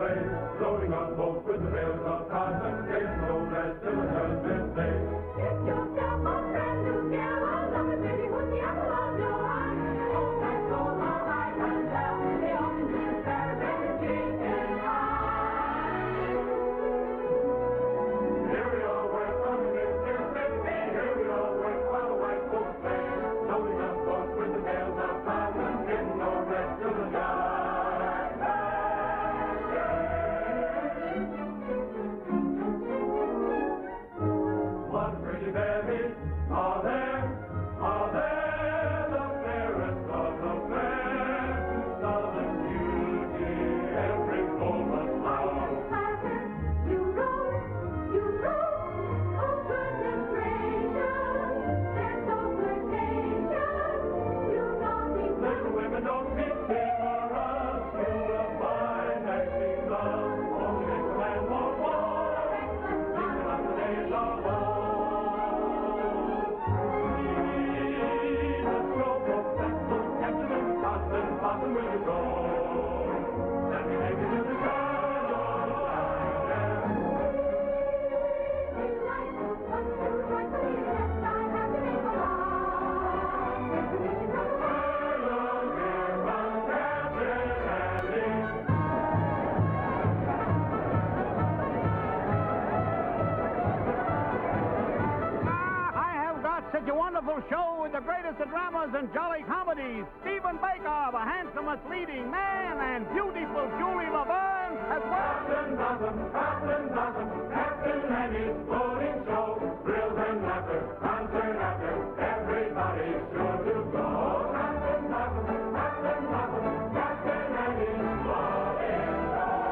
sleigh, loading on boats with the bales of cotton, getting old as still as husband say. Get yourself a brand new gal, I love it, baby, with the apple of your eye. Oh, that goes on like a shell, they often do paraben and chicken pie. Here we all went from Mississippi, here we all went while the white folks play, loading on boats with the bales of cotton, getting old as still as such a wonderful show with the greatest of dramas and jolly comedies. Stephen Baker, the handsomest leading man, and beautiful Julie Laverne as well. Captain Annie's floating show, thrills and laughter, concert after, everybody's sure to go. Captain Annie's floating show, thrills and laughter,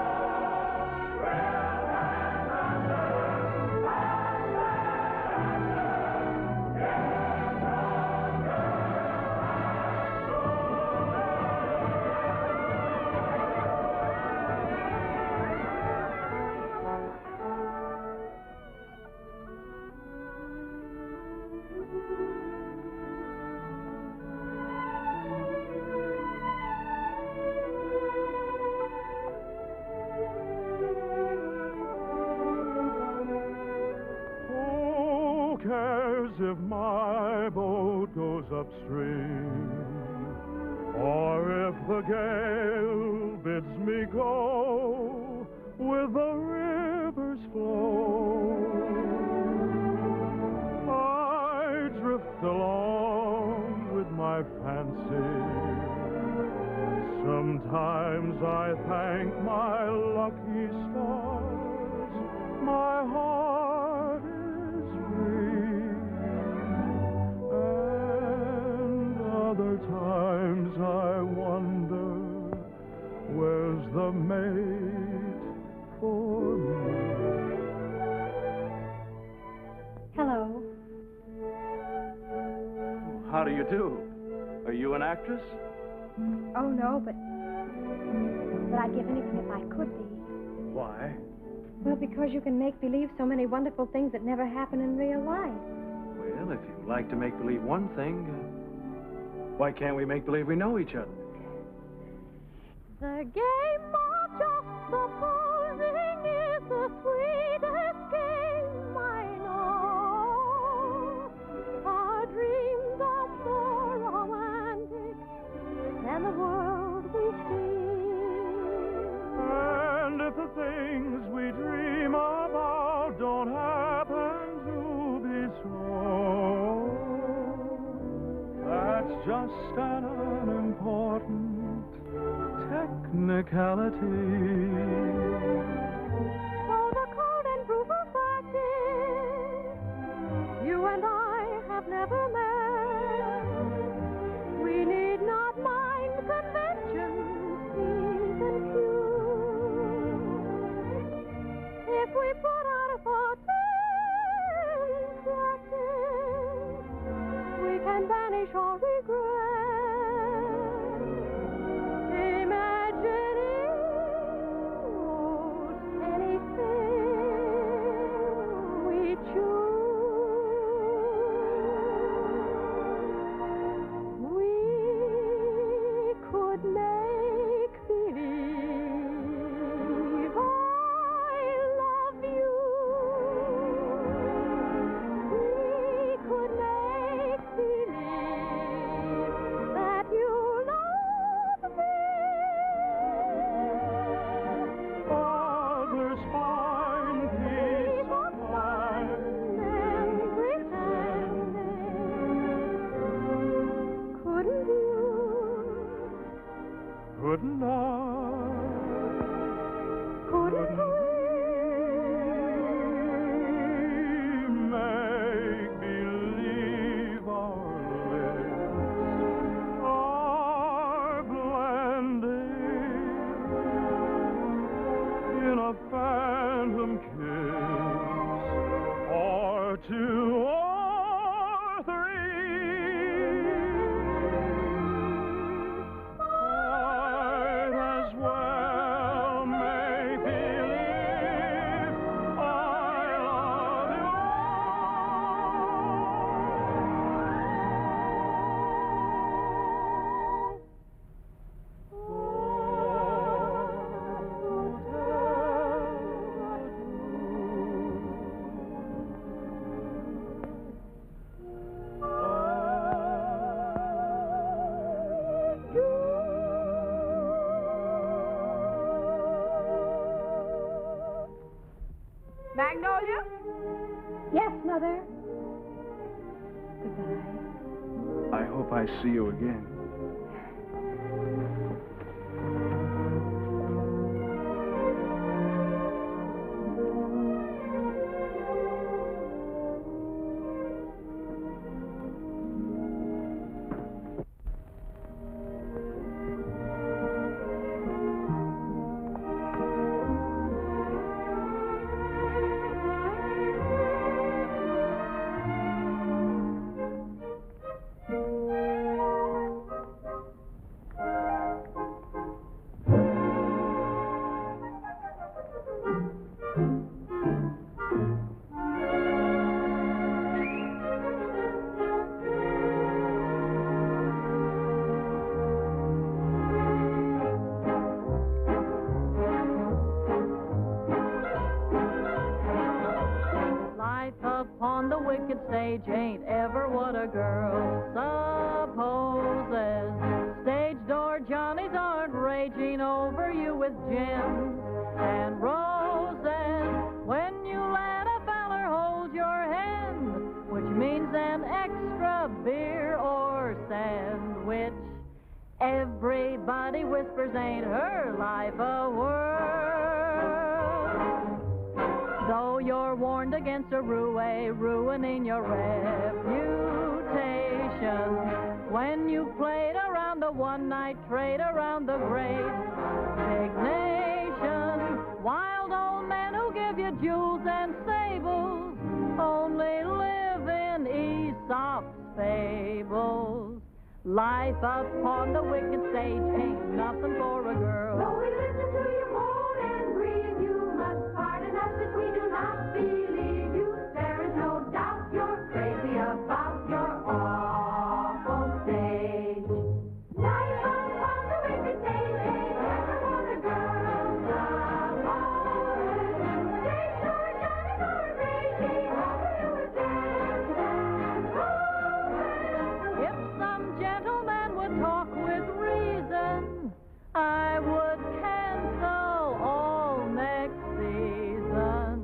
if my boat goes upstream, or if the gale bids me go with the river's flow. I drift along with my fancy. Sometimes I thank my lucky stars, my heart is free. Other times I wonder, where's the mate for me? Hello. How do you do? Are you an actress? Oh, no, but I'd give anything if I could be. Why? Well, because you can make believe so many wonderful things that never happen in real life. Well, if you like to make believe one thing, why can't we make believe we know each other? The game of just supposing is the sweetest game I know. Our dreams are more romantic than the world we see. And if the things we dream about don't happen to be so, that's just an unimportant technicality. So the cold and brutal fact is, you and I have never met. We need not mind conventions, P's and Q's. If we put out a practice, we can banish all regret. Imagining most anything we choose. We could make believe random kiss, or two or three. Might as well make believe I love you. Magnolia? Yes, Mother. Goodbye. I hope I see you again. Upon the wicked stage ain't ever what a girl supposes. Stage door Johnnies aren't raging over you with gems and roses. When you let a feller hold your hand, which means an extra beer or sandwich, everybody whispers ain't her life a whirl. Though you're warned against a ruining your reputation, when you played around the one-night trade around the great big nation, wild old men who give you jewels and sables only live in Aesop's fables. Life upon the wicked stage ain't nothing for a girl. So we listen to you moan and breathe. You must pardon us if we do not believe you. There is no doubt you're crazy about your awful stage. Life upon the wicked stage ain't ever what a girl supposes. Stage door Johnnies aren't raging over you with gems and roses. If some gentleman would talk with reason, I would cancel all next season.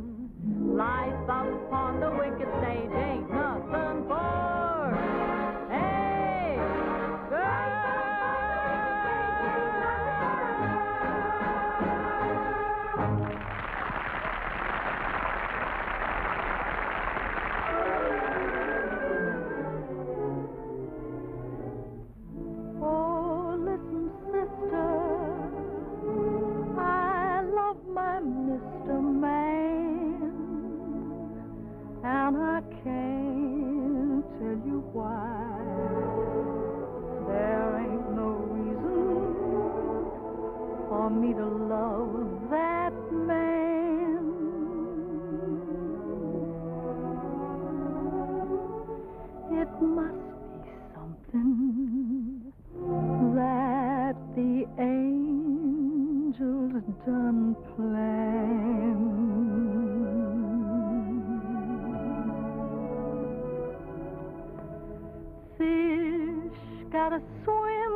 Life upon the wicked stage ain't nothing for a girl. Oh, listen, sister, I love my Mr. Man, and I can't tell you why. There ain't no reason for me to love that man. It must be something that the angels done planned. Fish gotta swim,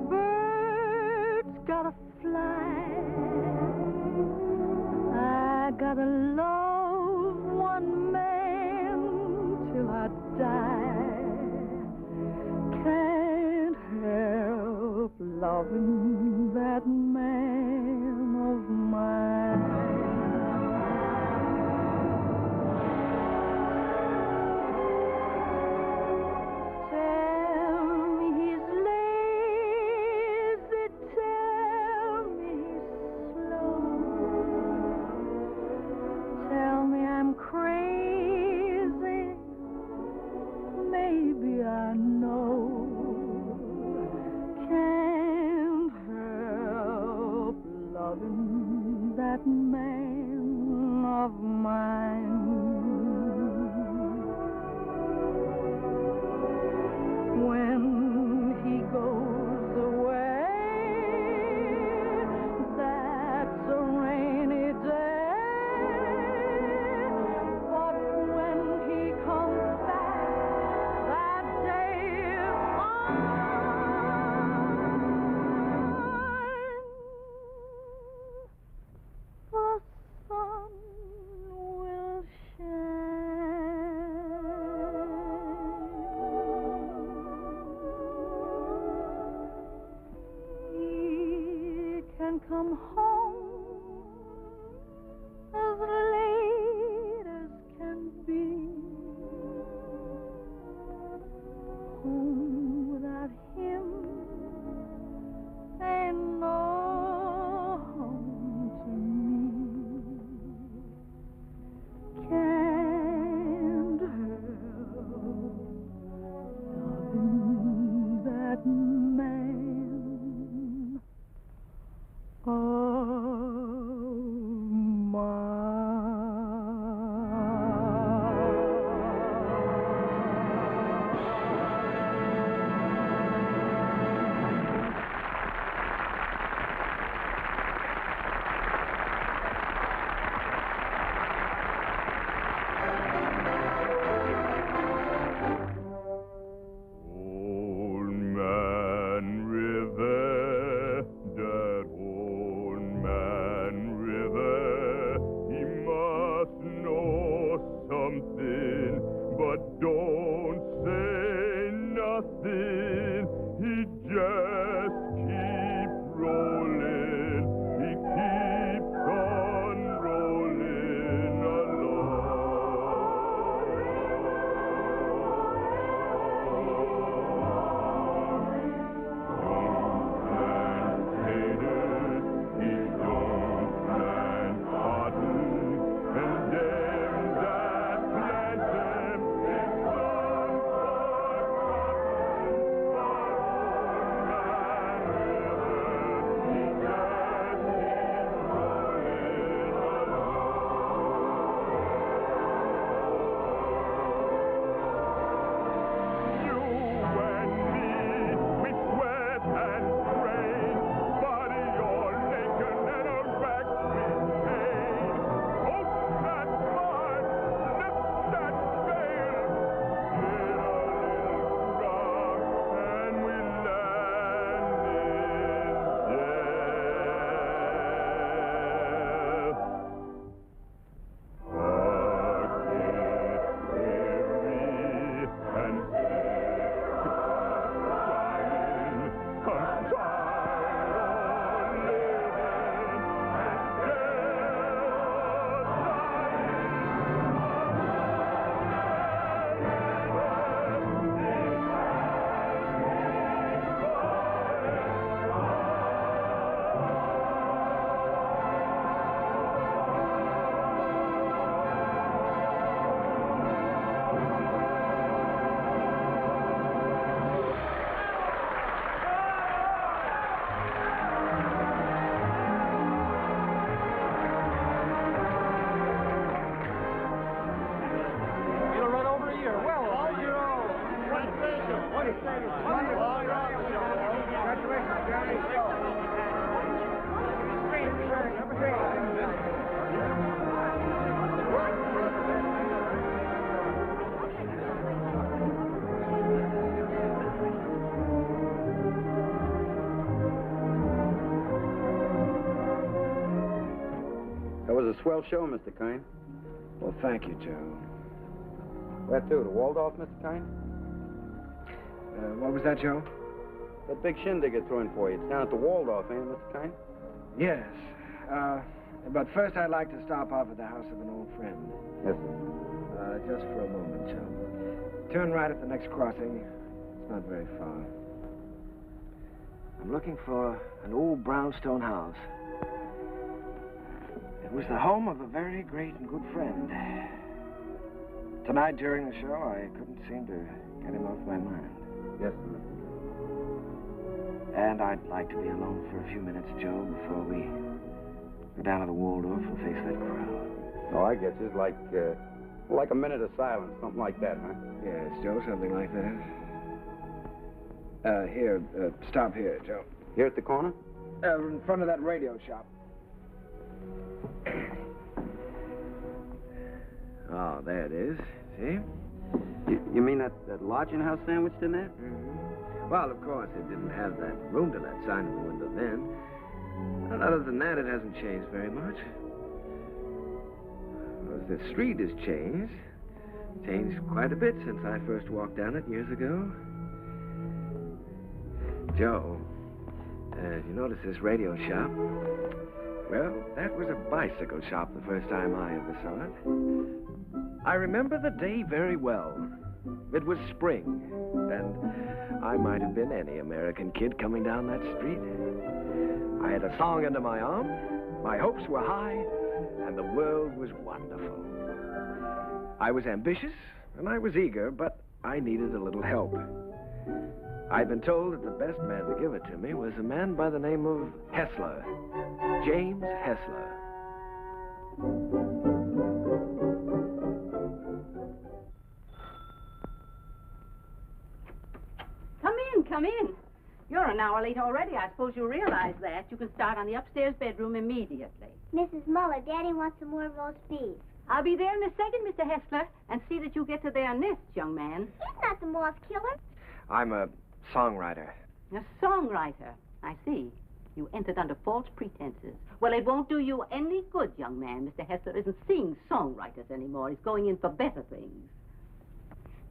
birds gotta fly. I gotta love one man till I die. Can't help loving that man of mine. Tell that man of mine. When he goes away, that's a rainy day. But when he comes back, that day is fine. The sun will shine. He can come home as late as can be. Home without him ain't no home to me. Can't help loving that man of Old man river, that old man river, he must know something, but don't say nothing. He just keeps rolling, he keeps on rolling That was a swell show, Mr. Kern. Well, thank you, Joe. Where to? The Waldorf, Mr. Kern? What was that, Joe? That big shindig you're throwing for you. It's down at the Waldorf, ain't it, Mr. Kern? Yes. But first I'd like to stop off at the house of an old friend. Yes, sir. Just for a moment, Joe. Turn right at the next crossing. It's not very far. I'm looking for an old brownstone house. It was the home of a very great and good friend. Tonight during the show, I couldn't seem to get him off my mind. Yes, sir. And I'd like to be alone for a few minutes, Joe, before we Go down to the Waldorf and face that crowd. Oh, I get you. It's like a minute of silence, something like that, huh? Yes, Joe, something like that. Here, stop here, Joe. Here at the corner? In front of that radio shop. Oh, there it is. See? You mean that lodging house sandwiched in there? Mm-hmm. Well, of course, it didn't have that room to let sign in the window then. But other than that, it hasn't changed very much. Well, the street has changed. Changed quite a bit since I first walked down it years ago. Joe, you notice this radio shop? Well, that was a bicycle shop the first time I ever saw it. I remember the day very well. It was spring, and I might have been any American kid coming down that street. I had a song under my arm, my hopes were high, and the world was wonderful. I was ambitious, and I was eager, but I needed a little help. I'd been told that the best man to give it to me was a man by the name of Hessler, James Hessler. Come in. You're an hour late already. I suppose you realize that. You can start on the upstairs bedroom immediately. Mrs. Muller, Daddy wants some more roast beef. I'll be there in a second, Mr. Hessler, and see that you get to their nest, young man. He's not the moth killer. I'm a songwriter. A songwriter. I see. You entered under false pretenses. Well, it won't do you any good, young man. Mr. Hessler isn't seeing songwriters anymore. He's going in for better things.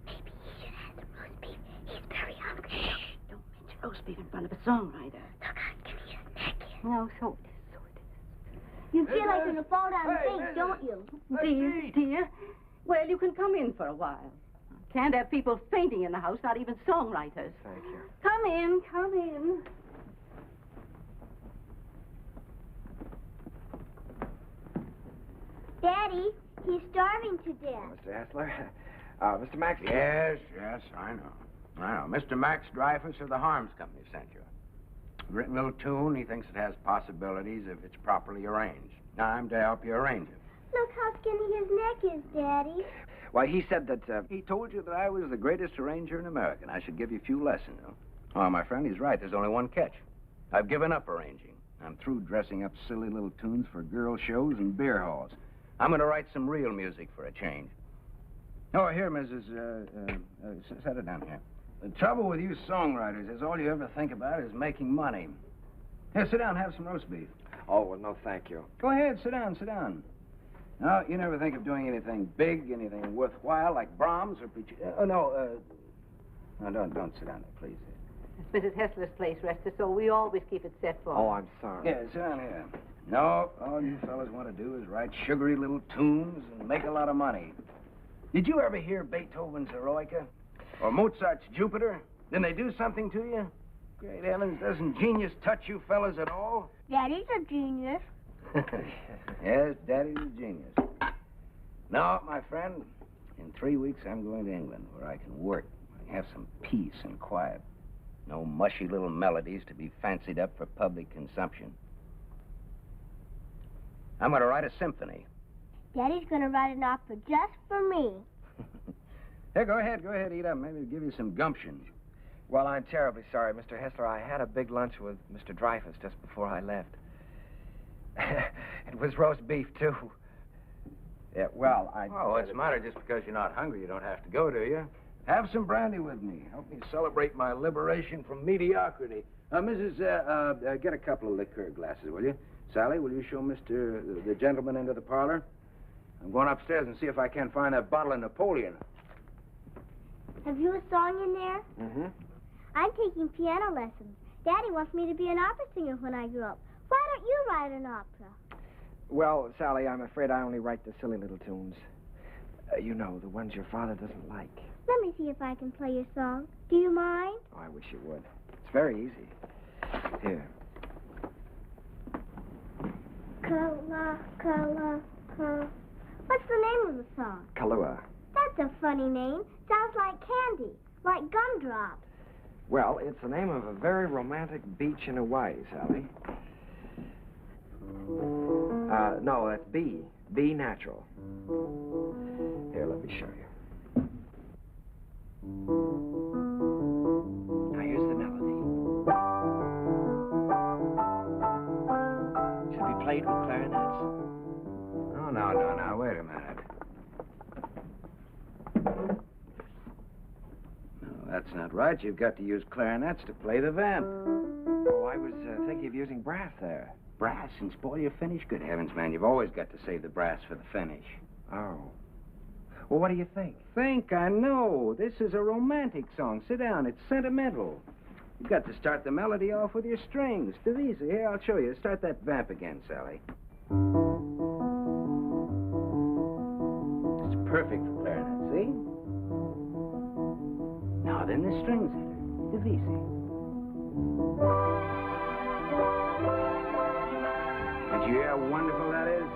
Maybe he should have some roast beef. He's very hungry. Shh. Don't mention roast beef in front of a songwriter. Look, I can hear his neck. No, so it is. You feel like you're going to fall down and faint, don't you? Dear. Well, you can come in for a while. Can't have people fainting in the house, not even songwriters. Thank you. Come in, come in. Daddy, he's starving to death. Mr. Hessler? Mr. Max? Yes, I know. Mr. Max Dreyfus of the Harms Company sent you. Written a little tune. He thinks it has possibilities if it's properly arranged. I'm to help you arrange it. Look how skinny his neck is, Daddy. Why, he said that, He told you that I was the greatest arranger in America, and I should give you a few lessons. Well, my friend, he's right. There's only one catch. I've given up arranging. I'm through dressing up silly little tunes for girl shows and beer halls. I'm going to write some real music for a change. Oh, here, Mrs. Set it down here. The trouble with you songwriters is all you ever think about is making money. Here, sit down, have some roast beef. Oh, well, no, thank you. Go ahead, sit down. No, you never think of doing anything big, anything worthwhile, like Brahms or Puccini. No, don't sit down there, please. It's Mrs. Hessler's place, Rester, so we always keep it set for. Oh, I'm sorry. Yeah, sit down here. No, all you fellas want to do is write sugary little tunes and make a lot of money. Did you ever hear Beethoven's Eroica? Or Mozart's Jupiter? Didn't they do something to you? Great heavens, doesn't genius touch you fellas at all? Daddy's a genius. Yes, Daddy's a genius. No, my friend, in 3 weeks I'm going to England where I can work and have some peace and quiet. No mushy little melodies to be fancied up for public consumption. I'm going to write a symphony. Daddy's going to write an opera just for me. Here, go ahead, eat up. Maybe it'll give you some gumption. Well, I'm terribly sorry, Mr. Hessler. I had a big lunch with Mr. Dreyfus just before I left. It was roast beef, too. Yeah, well, Oh, what's the matter? Just because you're not hungry, you don't have to go, do you? Have some brandy with me. Help me celebrate my liberation from mediocrity. Mrs., get a couple of liqueur glasses, will you? Sally, will you show the gentleman into the parlor? I'm going upstairs and see if I can find that bottle of Napoleon. Have you a song in there? Mm-hmm. I'm taking piano lessons. Daddy wants me to be an opera singer when I grow up. Why don't you write an opera? Well, Sally, I'm afraid I only write the silly little tunes. You know, the ones your father doesn't like. Let me see if I can play your song. Do you mind? Oh, I wish you would. It's very easy. Here. What's the name of the song? Kahlua. That's a funny name. Sounds like candy, like gumdrops. Well, it's the name of a very romantic beach in Hawaii, Sally. No, that's B. B natural. Here, let me show you. Now, here's the melody. Should be played with clarinets. Oh, no, wait a minute. No, that's not right. You've got to use clarinets to play the vamp. Oh, I was thinking of using brass there. Brass and spoil your finish? Good heavens, man, you've always got to save the brass for the finish. Oh. Well, what do you think? Think, I know. This is a romantic song. Sit down. It's sentimental. You've got to start the melody off with your strings. Too easy. Here, I'll show you. Start that vamp again, Sally. It's perfect for clarinet, see? Now then the strings enter. Too easy. Did you hear how wonderful that is?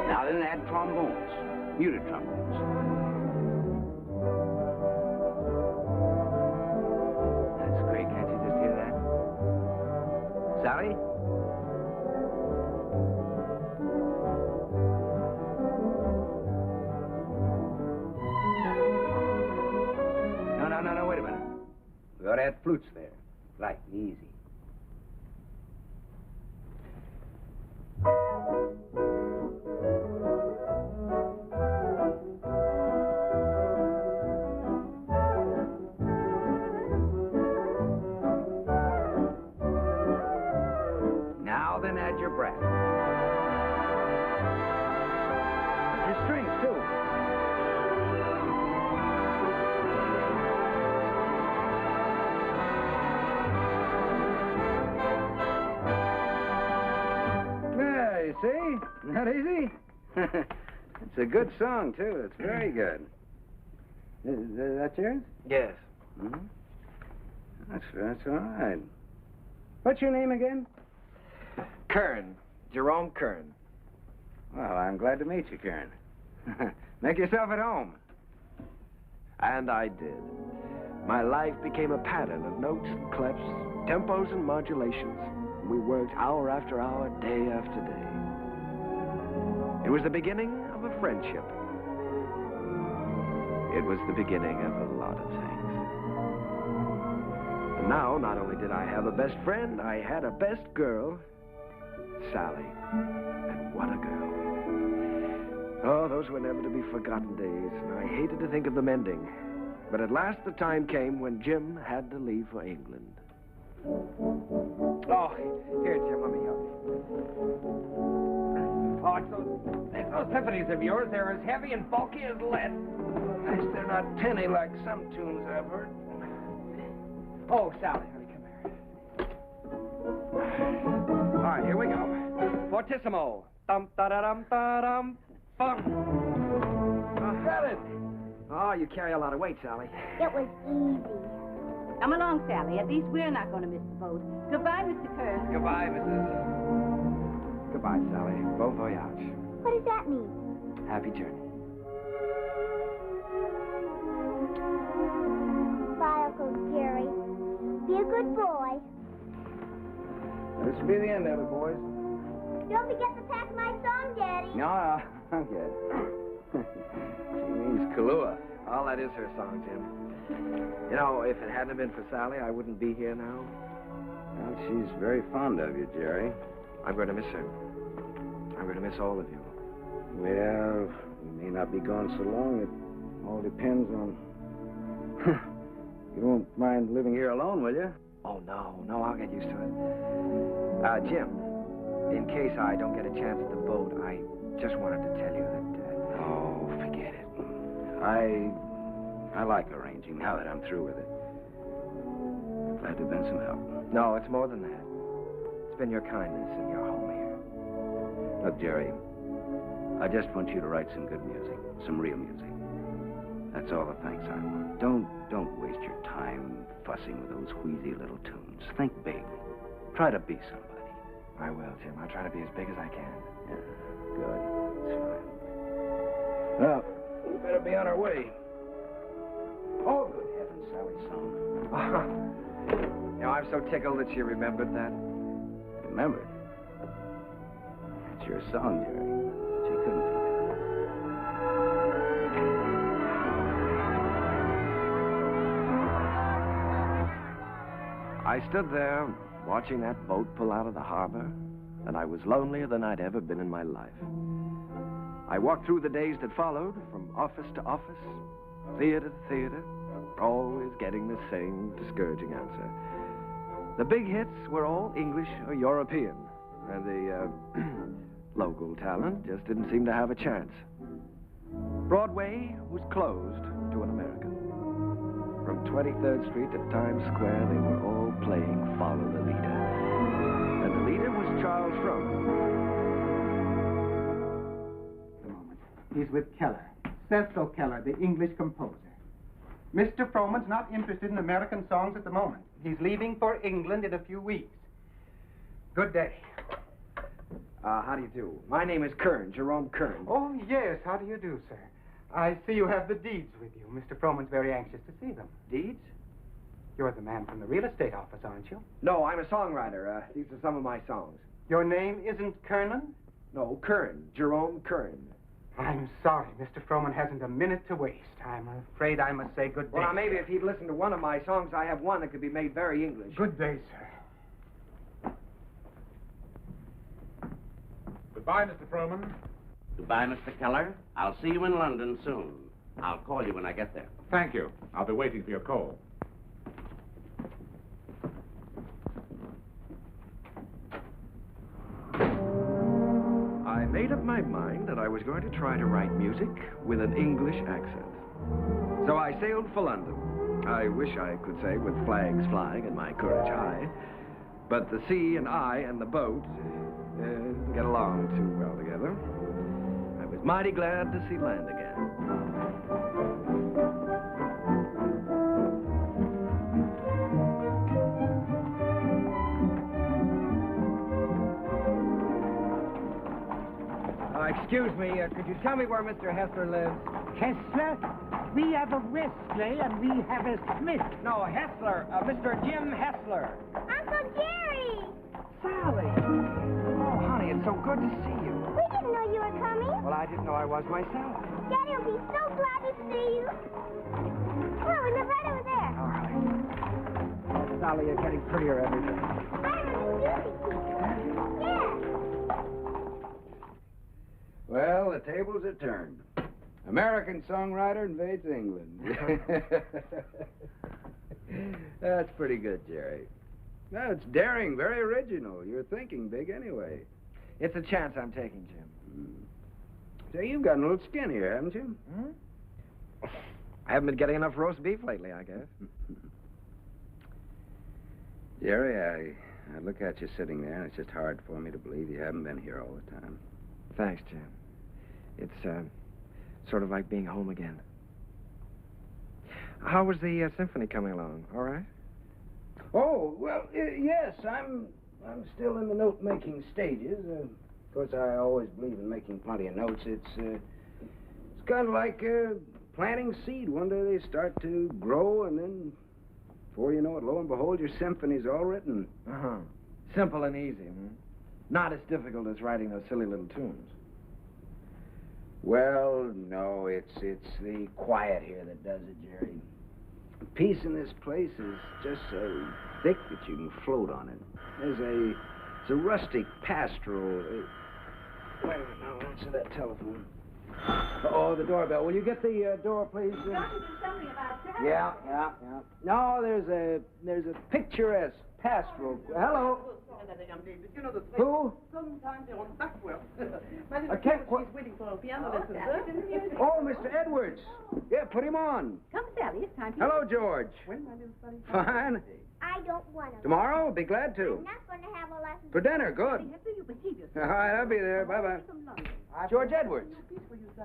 Now then add trombones, muted trombones. That's great, can't you just hear that? Sally? No, wait a minute. We ought to add flutes there. Light, easy. Now then add your brass. Your strings, too. See? Not easy? It's a good song, too. It's very good. Is that yours? Yes. Mm-hmm. That's all right. What's your name again? Kern. Jerome Kern. Well, I'm glad to meet you, Kern. Make yourself at home. And I did. My life became a pattern of notes and clefs, tempos and modulations. We worked hour after hour, day after day. It was the beginning of a friendship. It was the beginning of a lot of things. And now, not only did I have a best friend, I had a best girl, Sally. And what a girl. Oh, those were never to be forgotten days, and I hated to think of them ending. But at last the time came when Jim had to leave for England. Oh, here, Jim, let me help you. Oh, it's those symphonies of yours. They're as heavy and bulky as lead. Nice, they're not tinny like some tunes I've heard. Oh, Sally, honey, come here. All right, here we go. Fortissimo. Dum-da-da-dum-da-dum. Bum. Got it. Oh, you carry a lot of weight, Sally. It was easy. Come along, Sally. At least we're not going to miss the boat. Goodbye, Mr. Kern. Goodbye, Mrs. Goodbye, Sally. Bon voyage. What does that mean? Happy journey. Bye, Uncle Jerry. Be a good boy. This will be the end of it, boys. Don't forget to pack my song, Daddy. No, I'm good. She means Kahlua. All that is her song, Jim. You know, if it hadn't been for Sally, I wouldn't be here now. Well, she's very fond of you, Jerry. I'm going to miss her. I'm going to miss all of you. Well, you may not be gone so long. It all depends on... You won't mind living here alone, will you? Oh, no, I'll get used to it. Jim, in case I don't get a chance at the boat, I just wanted to tell you that... Oh, forget it. I like arranging now that I'm through with it. Glad to have been some help. No, it's more than that. It's been your kindness and your home here. Look, Jerry, I just want you to write some good music, some real music. That's all the thanks I want. Don't waste your time fussing with those wheezy little tunes. Think big. Try to be somebody. I will, Jim. I'll try to be as big as I can. Yeah, good. That's fine. Well, we better be on our way. Oh, good heavens, Sally's song. know, I'm so tickled that she remembered that. Remembered? It's your song, Jerry. She couldn't forget. I stood there watching that boat pull out of the harbor, and I was lonelier than I'd ever been in my life. I walked through the days that followed, from office to office, theater to theater, always getting the same discouraging answer. The big hits were all English or European, and the local talent just didn't seem to have a chance. Broadway was closed to an American. From 23rd Street to Times Square, they were all playing Follow the Leader. And the leader was Charles Frohman. A moment. He's with Keller. Cecil Keller, the English composer. Mr. Frohman's not interested in American songs at the moment. He's leaving for England in a few weeks. Good day. How do you do? My name is Kern, Jerome Kern. Oh, yes. How do you do, sir? I see you have the deeds with you. Mr. Frohman's very anxious to see them. Deeds? You're the man from the real estate office, aren't you? No, I'm a songwriter. These are some of my songs. Your name isn't Kernan? No, Kern, Jerome Kern. I'm sorry. Mr. Frohman hasn't a minute to waste. I'm afraid I must say good day. Well, now, maybe if he'd listened to one of my songs, I have one that could be made very English. Good day, sir. Goodbye, Mr. Frohman. Goodbye, Mr. Keller. I'll see you in London soon. I'll call you when I get there. Thank you. I'll be waiting for your call. I made up my mind that I was going to try to write music with an English accent. So I sailed for London. I wish I could say with flags flying and my courage high. But the sea and I and the boat didn't get along too well together. I was mighty glad to see land again. Excuse me, could you tell me where Mr. Hessler lives? Hessler? We have a Wesley and we have a Smith. No, Hessler. Mr. Jim Hessler. Uncle Jerry! Sally. Oh, honey, it's so good to see you. We didn't know you were coming. Well, I didn't know I was myself. Daddy will be so glad to see you. Come on, we live right over there. All right. Sally, you're getting prettier every day. I remember music teacher. Yes. Well, the tables are turned. American songwriter invades England. That's pretty good, Jerry. No, it's daring, very original. You're thinking big anyway. It's a chance I'm taking, Jim. So you've gotten a little skin here, haven't you? I haven't been getting enough roast beef lately, I guess. Jerry, I look at you sitting there, and it's just hard for me to believe you haven't been here all the time. Thanks, Jim. It's sort of like being home again. How was the symphony coming along? All right? Oh, well, yes, I'm still in the note-making stages. Of course, I always believe in making plenty of notes. It's kind of like planting seed. One day they start to grow, and then before you know it, lo and behold, your symphony's all written. Uh-huh. Simple and easy, Not as difficult as writing those silly little tunes. Well, no, it's the quiet here that does it, Jerry. The peace in this place is just so thick that you can float on it. It's a rustic pastoral... Wait a minute, now, answer that telephone. Oh, the doorbell. Will you get the door, please? Don't you do something about that? Yeah. No, there's a picturesque pastoral... Hello? Who? Sometimes they're on Buckwell. I can't... She's waiting for a piano lesson, sir. Oh, Mr. Edwards. Yeah, put him on. Come, Sally, it's time to... Hello, George. When, my little buddy? Fine. I don't want to. Tomorrow? Be glad to. I'm not going to have a lesson. For dinner, good. Hester, you behave yourself. All right, I'll be there. Bye-bye. George Edwards.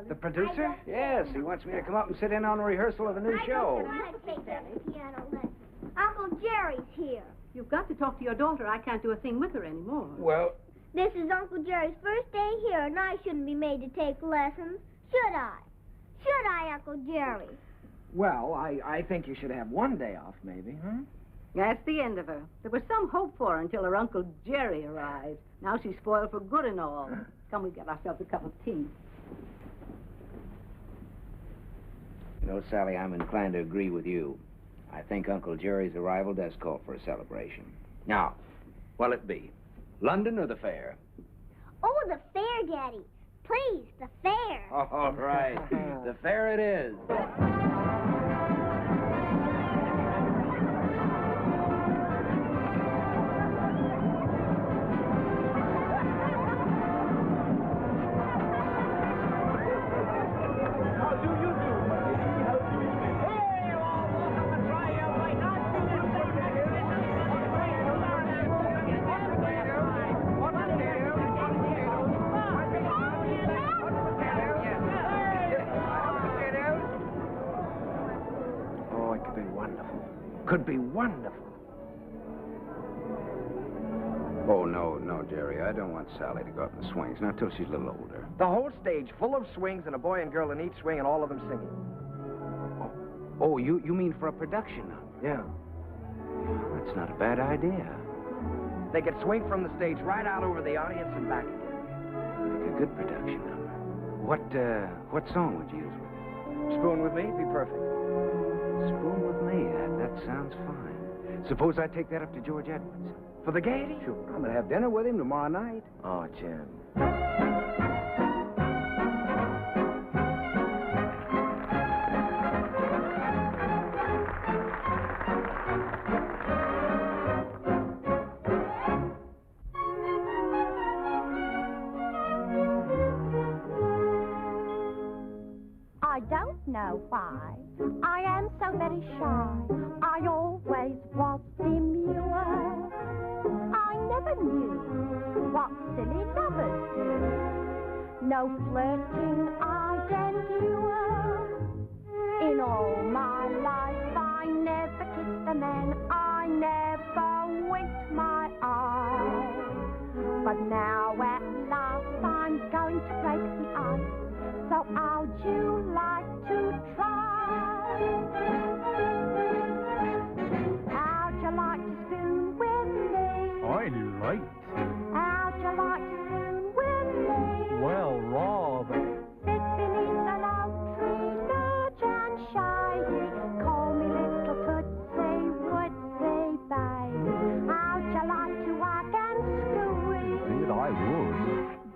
The producer? Yes, he wants me to come up and sit in on a rehearsal of a new show. I don't want to take that piano lesson. Uncle Jerry's here. You've got to talk to your daughter. I can't do a thing with her anymore. Well... This is Uncle Jerry's first day here, and I shouldn't be made to take lessons. Should I? Should I, Uncle Jerry? Well, I think you should have one day off, maybe, That's the end of her. There was some hope for her until her Uncle Jerry arrived. Now she's spoiled for good and all. Come, we get ourselves a cup of tea. You know, Sally, I'm inclined to agree with you. I think Uncle Jerry's arrival does call for a celebration. Now, what'll it be? London or the fair? Oh, the fair, Daddy. Please, the fair. All right. The fair it is. Could be wonderful. Oh, no, Jerry. I don't want Sally to go up in the swings, not till she's a little older. The whole stage full of swings and a boy and girl in each swing and all of them singing. Oh, you mean for a production number? Yeah. That's not a bad idea. They could swing from the stage right out over the audience and back again. Make a good production number. What song would you use with it? Spoon with me? Be perfect. Spoon with me? That sounds fine. Suppose I take that up to George Edwards. For the Gaiety? Sure. I'm going to have dinner with him tomorrow night. Oh, Jim. I don't know why I am so very shy. I always was demure. I never knew what silly lovers do. No flirting I'd endure. In all my life I never kissed a man. I never winked my eye. But now at last I'm going to break the ice. So how'd you like to try? How'd you like to spoon with me? I like. How'd you like to spoon with me? Well, rather. Sit beneath an oak tree, large and shady. Call me little Tootsie, Woodsy, baby. How'd you like to hug and squeeze? Indeed, I would.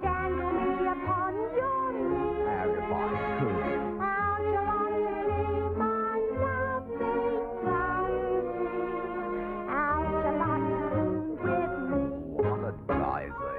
Dangle me upon your knee. If I could. How'd you like to be my lovely rosy? How'd you like to spoon with me? What a daisy.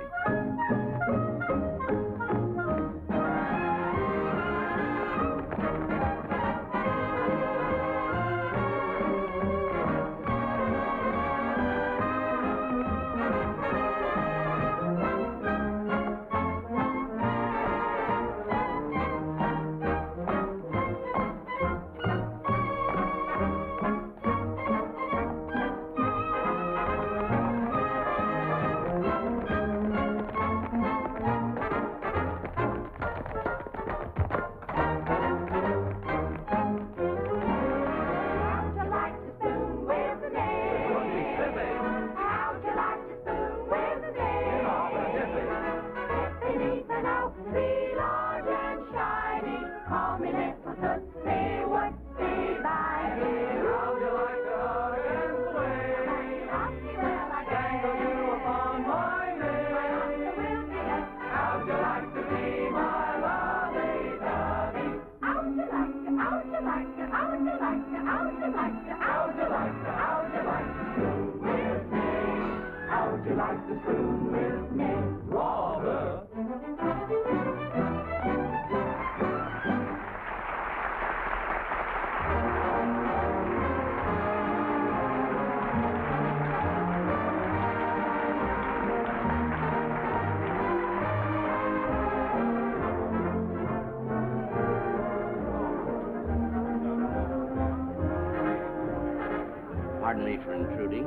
Pardon me for intruding.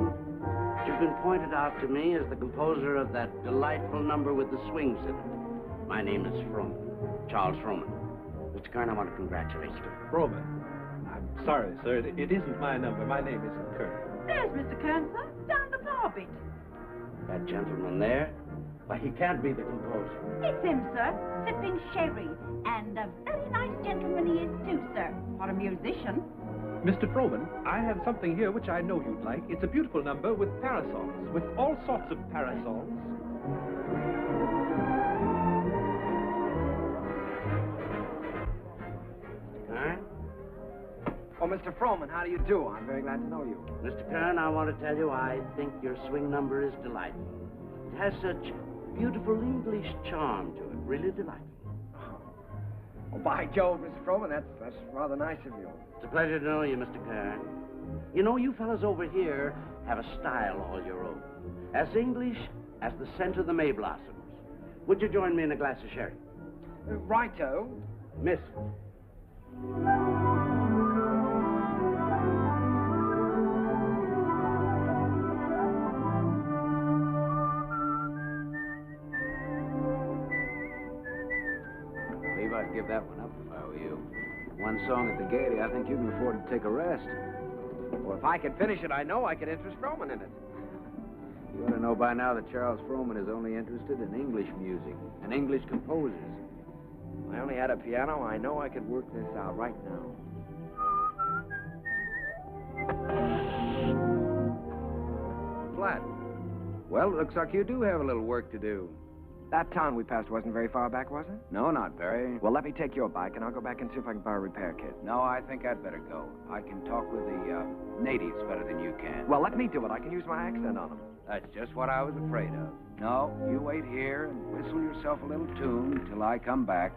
You've been pointed out to me as the composer of that delightful number with the swings in it. My name is Frohman, Charles Frohman. Mr. Kern, I want to congratulate you. Frohman? I'm sorry, sir. It isn't my number. My name isn't Kern. There's Mr. Kern, sir, down the bar bit. That gentleman there? Why, he can't be the composer. It's him, sir, sipping sherry. And a very nice gentleman he is, too, sir, for a musician. Mr. Frohman, I have something here which I know you'd like. It's a beautiful number with parasols, with all sorts of parasols. Kern? Oh, Mr. Frohman, how do you do? I'm very glad to know you. Mr. Kern, I want to tell you I think your swing number is delightful. It has such beautiful English charm to it, really delightful. Oh, by Jove, Mr. Frohman, that's rather nice of you. It's a pleasure to know you, Mr. Kern. You know, you fellas over here have a style all your own. As English as the scent of the May blossoms. Would you join me in a glass of sherry? Righto. Miss. I'd give that one up if I were you. One song at the Gaiety, I think you can afford to take a rest. Well, if I could finish it, I know I could interest Frohman in it. You ought to know by now that Charles Frohman is only interested in English music and English composers. If I only had a piano, I know I could work this out right now. Flat. Well, it looks like you do have a little work to do. That town we passed wasn't very far back, was it? No, not very. Well, let me take your bike, and I'll go back and see if I can borrow a repair kit. No, I think I'd better go. I can talk with the natives better than you can. Well, let me do it. I can use my accent on them. That's just what I was afraid of. No, you wait here and whistle yourself a little tune till I come back.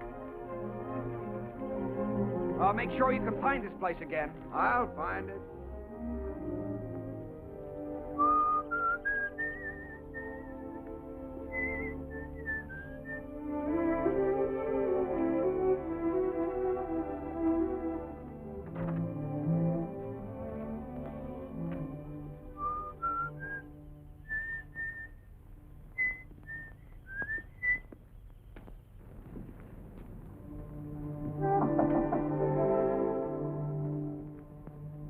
Make sure you can find this place again. I'll find it.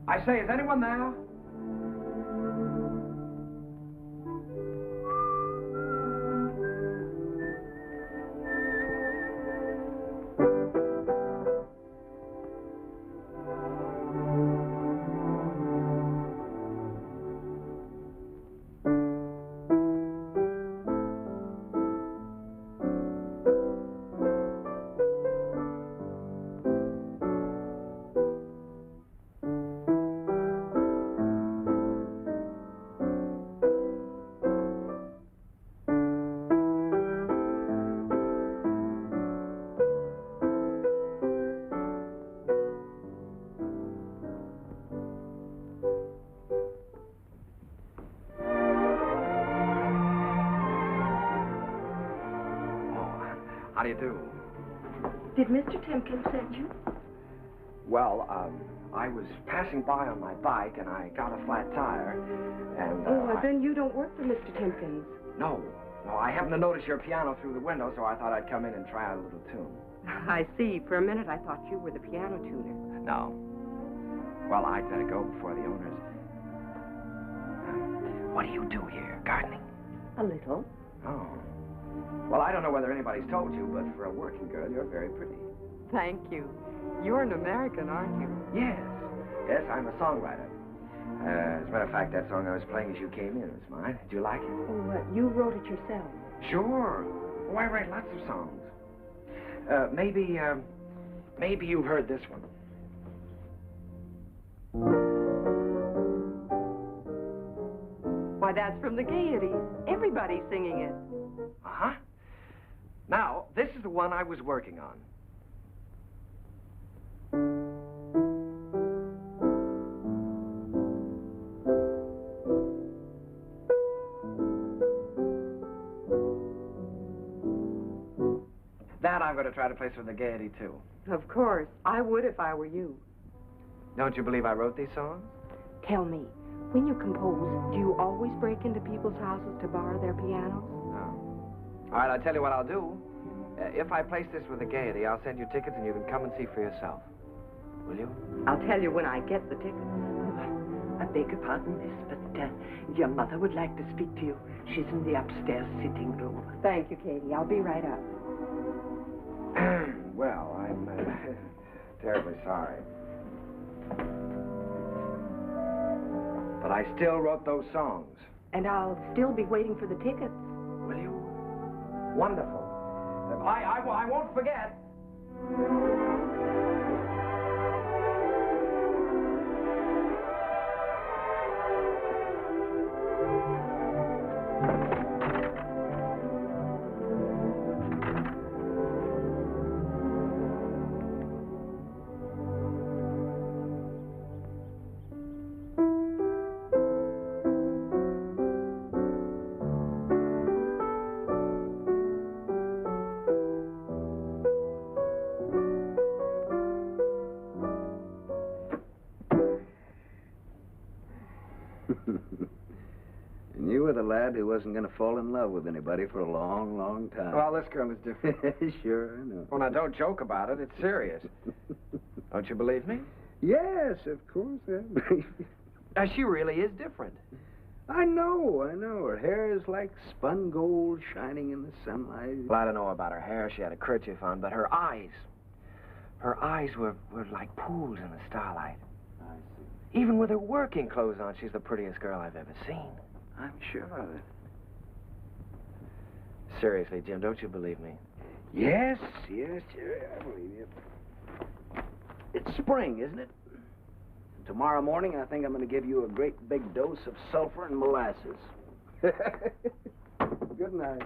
I say, is anyone there? How do you do? Did Mr. Timkins send you? Well, I was passing by on my bike, and I got a flat tire, and... well, then you don't work for Mr. Timkins. No, I happened to notice your piano through the window, so I thought I'd come in and try out a little tune. I see. For a minute, I thought you were the piano tuner. No. Well, I'd better go before the owners... what do you do here? Gardening? A little. Oh. Well, I don't know whether anybody's told you, but for a working girl, you're very pretty. Thank you. You're an American, aren't you? Yes, I'm a songwriter. As a matter of fact, that song I was playing as you came in was mine. Did you like it? Oh, you wrote it yourself? Sure. Oh, I write lots of songs. Maybe you've heard this one. Why, that's from the Gaieties. Everybody's singing it. Uh-huh. Now, this is the one I was working on. That I'm going to try to place for the Gaiety, too. Of course. I would if I were you. Don't you believe I wrote these songs? Tell me, when you compose, do you always break into people's houses to borrow their pianos? No. All right, I'll tell you what I'll do. If I place this with the Gaiety, I'll send you tickets and you can come and see for yourself. Will you? I'll tell you when I get the tickets. I beg your pardon, miss, but your mother would like to speak to you. She's in the upstairs sitting room. Thank you, Katie. I'll be right up. Well, I'm terribly sorry. But I still wrote those songs. And I'll still be waiting for the tickets. Will you? Wonderful. I won't forget. And you were the lad who wasn't going to fall in love with anybody for a long, long time. Well, this girl is different. Sure, I know. Well, now, don't joke about it. It's serious. Don't you believe me? Yes, of course I believe you. She really is different. I know. Her hair is like spun gold shining in the sunlight. Well, I don't know about her hair. She had a kerchief on, but her eyes were like pools in the starlight. I see. Even with her working clothes on, she's the prettiest girl I've ever seen. I'm sure of it. Seriously, Jim, don't you believe me? Yes, Jerry, I believe you. It's spring, isn't it? And tomorrow morning, I think I'm going to give you a great big dose of sulfur and molasses. Good night.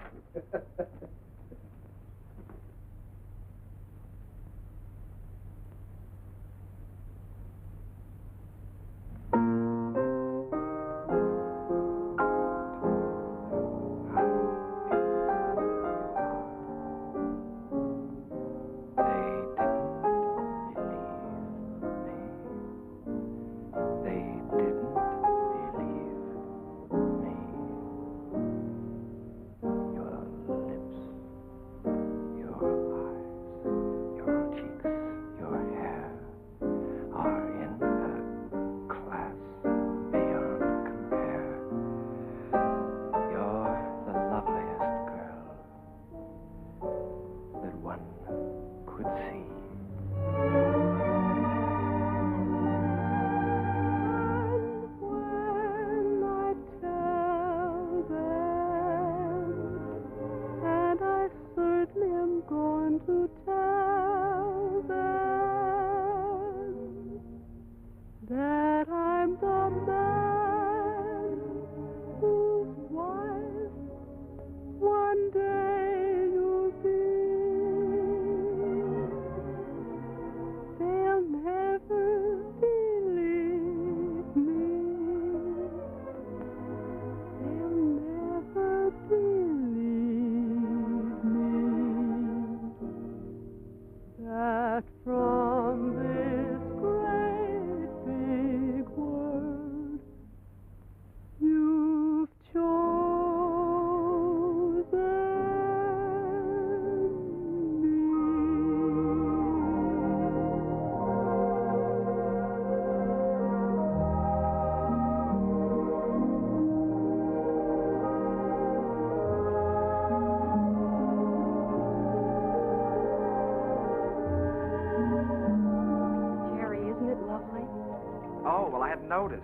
Noticed.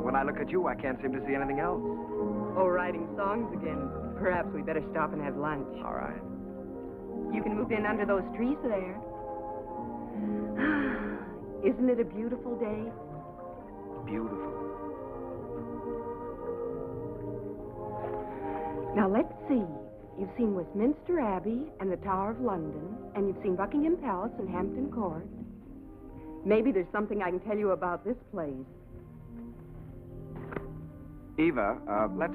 When I look at you, I can't seem to see anything else. Oh, writing songs again. Perhaps we better stop and have lunch. All right. You can move in under those trees there. Isn't it a beautiful day? Beautiful. Now, let's see. You've seen Westminster Abbey and the Tower of London, and you've seen Buckingham Palace and Hampton Court. Maybe there's something I can tell you about this place. Eva, let's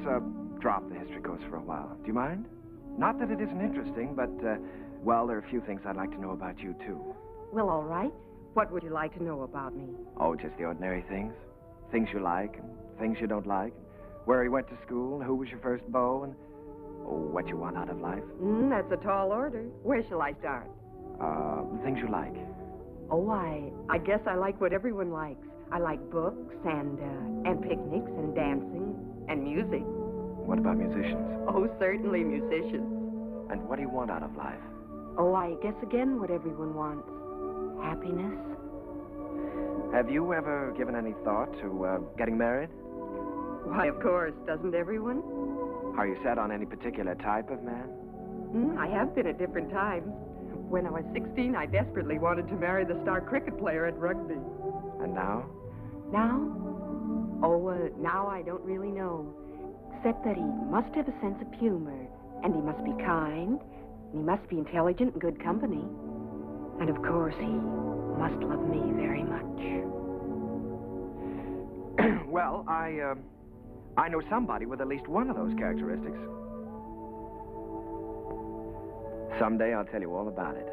drop the history course for a while. Do you mind? Not that it isn't interesting, but, well, there are a few things I'd like to know about you, too. Well, all right. What would you like to know about me? Oh, just the ordinary things. Things you like and things you don't like. Where you went to school, who was your first beau, and what you want out of life. That's a tall order. Where shall I start? The things you like. Oh, I guess I like what everyone likes. I like books and picnics and dancing and music. What about musicians? Oh, certainly musicians. And what do you want out of life? Oh, I guess again what everyone wants. Happiness. Have you ever given any thought to getting married? Why, of course, doesn't everyone? Are you set on any particular type of man? I have been at different times. When I was 16, I desperately wanted to marry the star cricket player at rugby. And now? Now? Oh, now I don't really know. Except that he must have a sense of humor, and he must be kind, and he must be intelligent and good company. And of course, he must love me very much. Well, I know somebody with at least one of those characteristics. Someday I'll tell you all about it.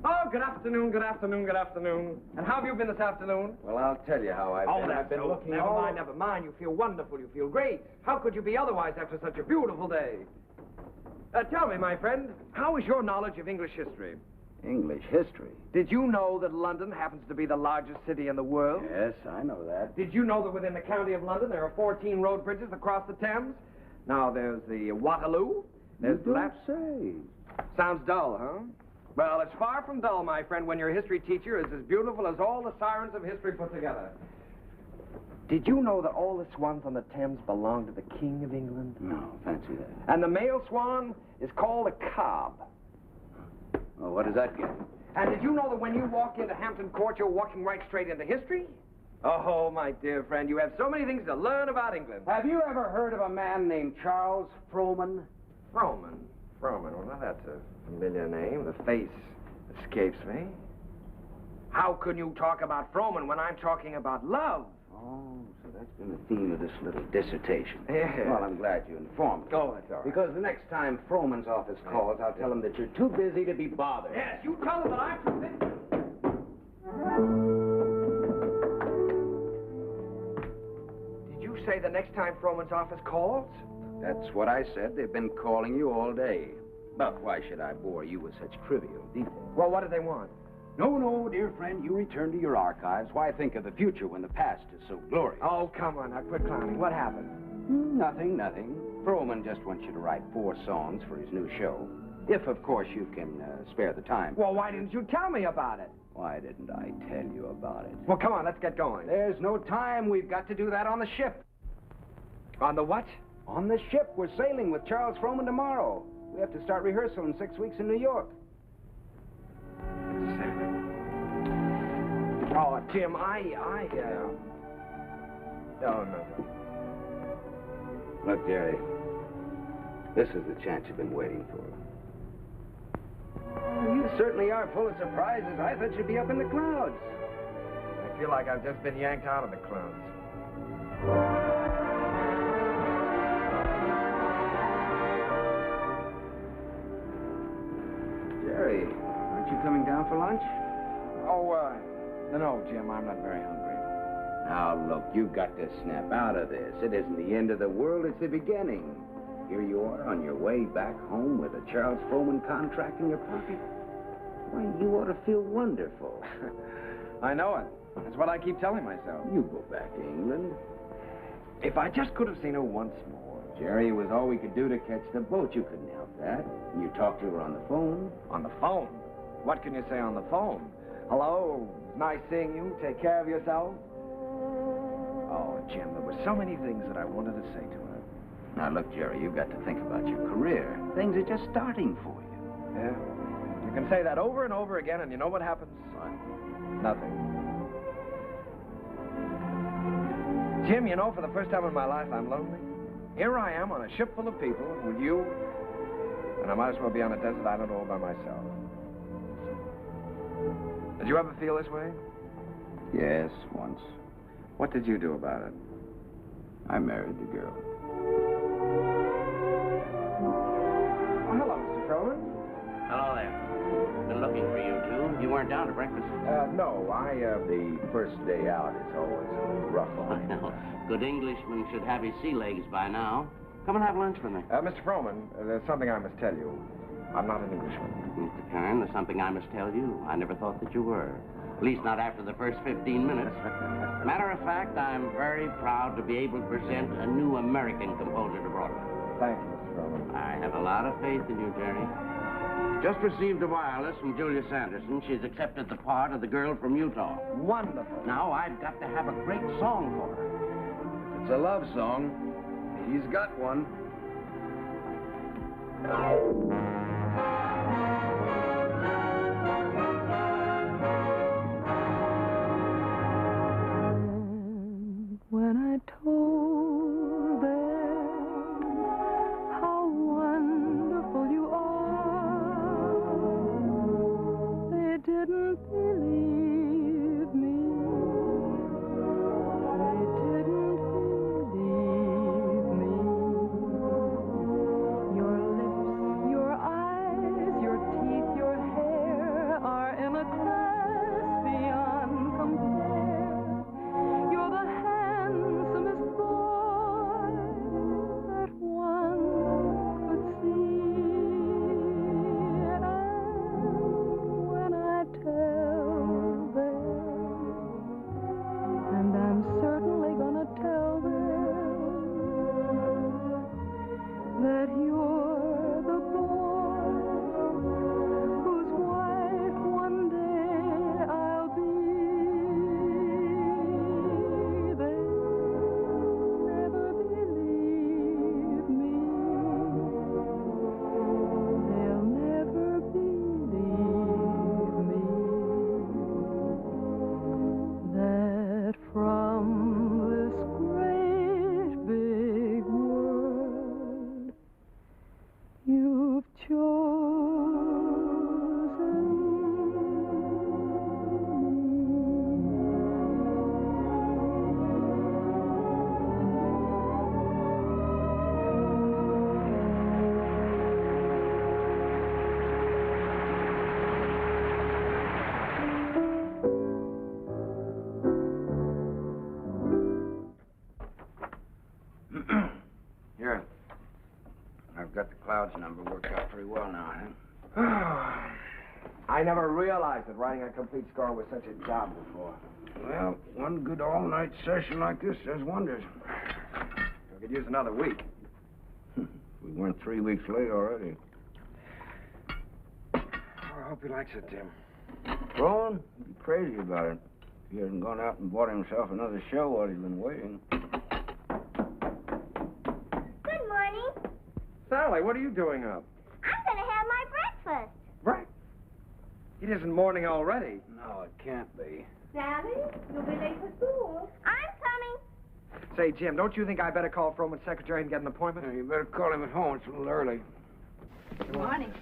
Oh, good afternoon, good afternoon, good afternoon. And how have you been this afternoon? Well, I'll tell you how I've been. That's I've been so. looking Never mind, never mind. You feel wonderful, you feel great. How could you be otherwise after such a beautiful day? Tell me, my friend, how is your knowledge of English history? English history? Did you know that London happens to be the largest city in the world? Yes, I know that. Did you know that within the county of London there are 14 road bridges across the Thames? Now, there's the Waterloo. There's You don't say. Sounds dull, huh? Well, it's far from dull, my friend, when your history teacher is as beautiful as all the sirens of history put together. Did you know that all the swans on the Thames belong to the King of England? No, fancy that. And the male swan is called a cob. Well, what does that get? And did you know that when you walk into Hampton Court, you're walking right straight into history? Oh, my dear friend, you have so many things to learn about England. Have you ever heard of a man named Charles Frohman? Frohman? Well, now that's a familiar name. The face escapes me. How can you talk about Frohman when I'm talking about love? Oh, so that's been the theme of this little dissertation. Yeah. Well, I'm glad you informed me. Oh, that's all right. Because the next time Frohman's office calls, I'll tell him that you're too busy to be bothered. Yes, you tell him that I'm too busy. Did you say the next time Frohman's office calls? That's what I said. They've been calling you all day. But why should I bore you with such trivial details? Well, what do they want? No, dear friend, you return to your archives. Why think of the future when the past is so glorious? Oh, come on, now quit clowning. What happened? Nothing. Frohman just wants you to write 4 songs for his new show. If, of course, you can spare the time. Well, why didn't you tell me about it? Why didn't I tell you about it? Well, come on, let's get going. There's no time. We've got to do that on the ship. On the what? On the ship. We're sailing with Charles Frohman tomorrow. We have to start rehearsal in 6 weeks in New York. Oh, Jim, Oh, no. Look, Jerry, this is the chance you've been waiting for. You certainly are full of surprises. I thought you'd be up in the clouds. I feel like I've just been yanked out of the clouds. Jerry, aren't you coming down for lunch? Oh, no, Jim, I'm not very hungry. Now, look, you've got to snap out of this. It isn't the end of the world, it's the beginning. Here you are on your way back home with a Charles Frohman contract in your pocket. Why, you ought to feel wonderful. I know it. That's what I keep telling myself. You go back to England. If I just could have seen her once more. Jerry, it was all we could do to catch the boat. You couldn't help that. You talked to her on the phone. On the phone? What can you say on the phone? Hello, nice seeing you. Take care of yourself. Oh, Jim, there were so many things that I wanted to say to her. Now, look, Jerry, you've got to think about your career. Things are just starting for you. Yeah? You can say that over and over again, and you know what happens? What? Nothing. Jim, you know, for the first time in my life, I'm lonely. Here I am on a ship full of people with you, and I might as well be on a desert island all by myself. Did you ever feel this way? Yes, once. What did you do about it? I married the girl. Oh, hello, Mr. Frohman. Hello there. Been looking for you two. You weren't down to breakfast? No, the first day out is always rough on me. Good Englishman should have his sea legs by now. Come and have lunch with me. Mr. Frohman, there's something I must tell you. I'm not an Englishman. Mr. Kern, there's something I must tell you. I never thought that you were. At least not after the first 15 minutes. Matter of fact, I'm very proud to be able to present a new American composer to Broadway. Thank you, Mr. Frohman. I have a lot of faith in you, Jerry. Just received a wireless from Julia Sanderson. She's accepted the part of the girl from Utah. Wonderful. Now I've got to have a great song for her. If it's a love song, he's got one. When I told them how wonderful you are, they didn't believe me. They didn't believe me. Your lips, your eyes, your teeth, your hair are in a class beyond compare. You're the handsomest boy that one could see. And when I tell them, and I'm certainly gonna tell them, that you're the boy whose wife one day I'll be, they'll never believe me. They'll never believe me that from this great big world you've Here. I've got the Clouds number worked out pretty well now, huh? I never realized that writing a complete score was such a job before. Well, one good all-night session like this does wonders. We could use another week. We weren't 3 weeks late already. Oh, I hope he likes it, Tim. Frohman, he'd be crazy about it. He hasn't gone out and bought himself another show while he's been waiting. Good morning. Sally, what are you doing up? I'm going to have my breakfast. Right. It isn't morning already. No, it can't be. Sally, you'll be late for school. I'm coming. Say, Jim, don't you think I better call Frohman's secretary and get an appointment? Yeah, you better call him at home. It's a little early. Good morning.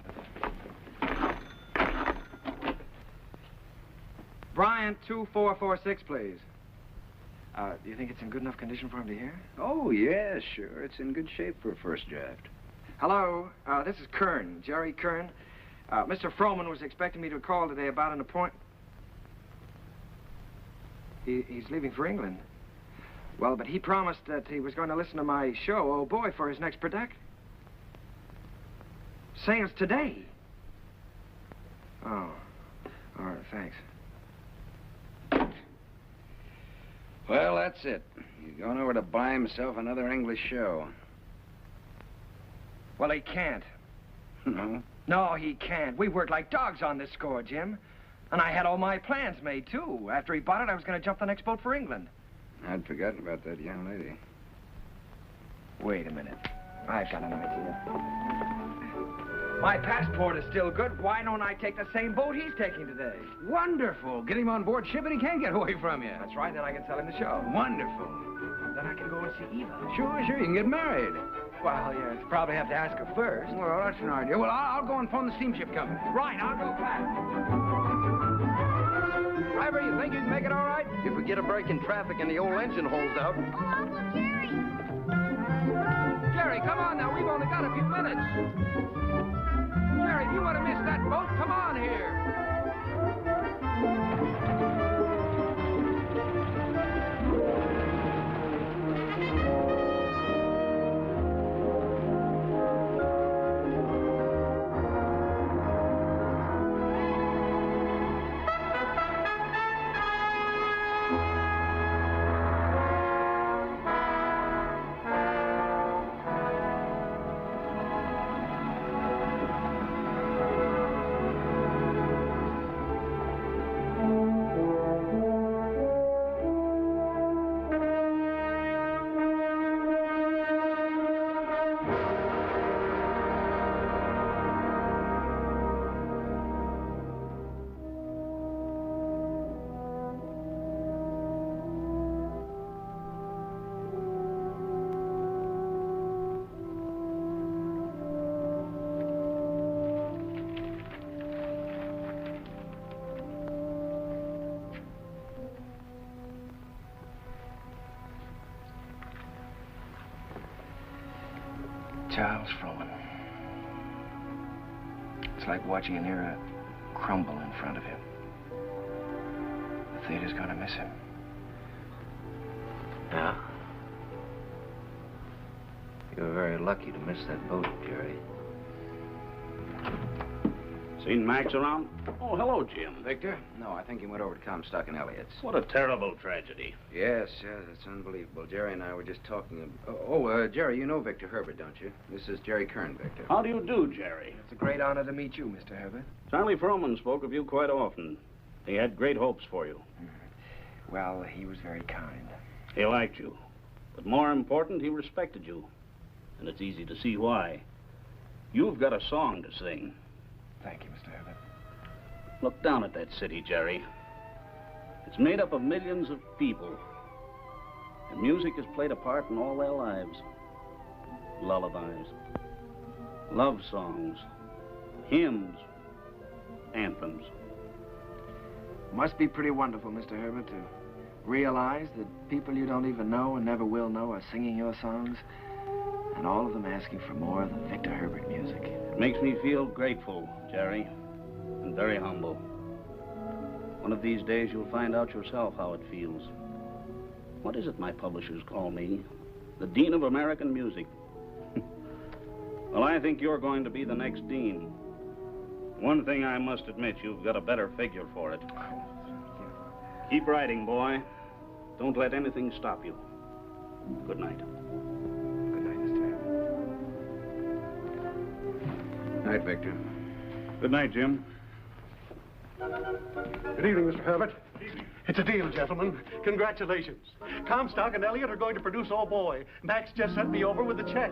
Bryant 2446, please. Do you think it's in good enough condition for him to hear? Oh, yeah, sure. It's in good shape for a first draft. Hello, this is Kern, Jerry Kern. Mr. Frohman was expecting me to call today about an appointment. He's leaving for England. Well, but he promised that he was going to listen to my show, Oh Boy, for his next production. Sales today. Oh, all right, thanks. Well, that's it. He's going over to buy himself another English show. Well, he can't. No? No, he can't. We worked like dogs on this score, Jim. And I had all my plans made, too. After he bought it, I was going to jump the next boat for England. I'd forgotten about that young lady. Wait a minute. I've got an idea. My passport is still good. Why don't I take the same boat he's taking today? Wonderful. Get him on board ship and he can't get away from you. That's right. Then I can sell him the show. Wonderful. Then I can go and see Eva. Sure, you can get married. Well, you probably have to ask her first. Well, that's an idea. Well, I'll go and phone the steamship company. Right, I'll go back. Driver, you think you can make it all right? If we get a break in traffic and the old engine holds out. Oh, Uncle Jerry. Jerry, come on now. We've only got a few minutes. Jerry, if you want to miss that boat, come on here. Charles Frohman. It's like watching an era crumble in front of you. The theater's gonna miss him. Yeah? You were very lucky to miss that boat, Jerry. Seen Max around? Oh, hello, Jim. Victor? No, I think he went over to Comstock and Elliott's. What a terrible tragedy. Yes, that's unbelievable. Jerry and I were just talking Jerry, you know Victor Herbert, don't you? This is Jerry Kern, Victor. How do you do, Jerry? It's a great honor to meet you, Mr. Herbert. Charlie Frohman spoke of you quite often. He had great hopes for you. Well, he was very kind. He liked you. But more important, he respected you. And it's easy to see why. You've got a song to sing. Thank you, Mr. Herbert. Look down at that city, Jerry. It's made up of millions of people. And music has played a part in all their lives. Lullabies, love songs, hymns, anthems. Must be pretty wonderful, Mr. Herbert, to realize that people you don't even know and never will know are singing your songs, and all of them asking for more of the Victor Herbert music. It makes me feel grateful, Jerry, and very humble. One of these days you'll find out yourself how it feels. What is it my publishers call me? The Dean of American Music. Well, I think you're going to be the next dean. One thing I must admit, you've got a better figure for it. Keep writing, boy. Don't let anything stop you. Good night. Good night, Mr. Herbert. Night, Victor. Good night, Jim. Good evening, Mr. Herbert. It's a deal, gentlemen. Congratulations. Comstock and Elliott are going to produce Oh Boy. Max just sent me over with the check.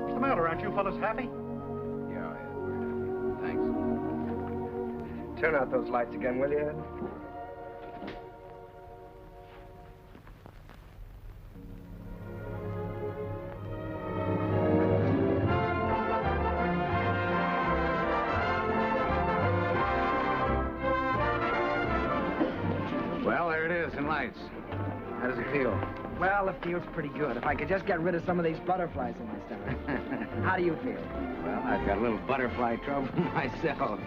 What's the matter? Aren't you fellas happy? Yeah, thanks. Turn out those lights again, will you, Ed? Well, there it is in lights. How does it feel? Well, it feels pretty good. If I could just get rid of some of these butterflies in my stomach. How do you feel? Well, I've got a little butterfly trouble myself.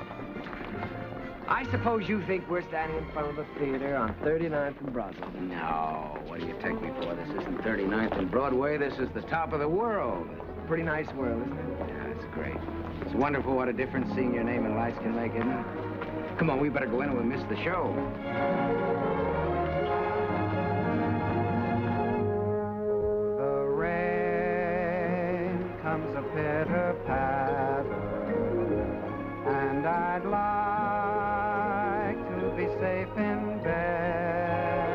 I suppose you think we're standing in front of the theater on 39th and Broadway. No, what do you take me for? This isn't 39th and Broadway. This is the top of the world. Pretty nice world, isn't it? Yeah, it's great. It's wonderful what a difference seeing your name in lights can make, isn't it? Come on, we better go in or we'll miss the show. The rain comes a pitter-patter, and I'd like to be safe in bed.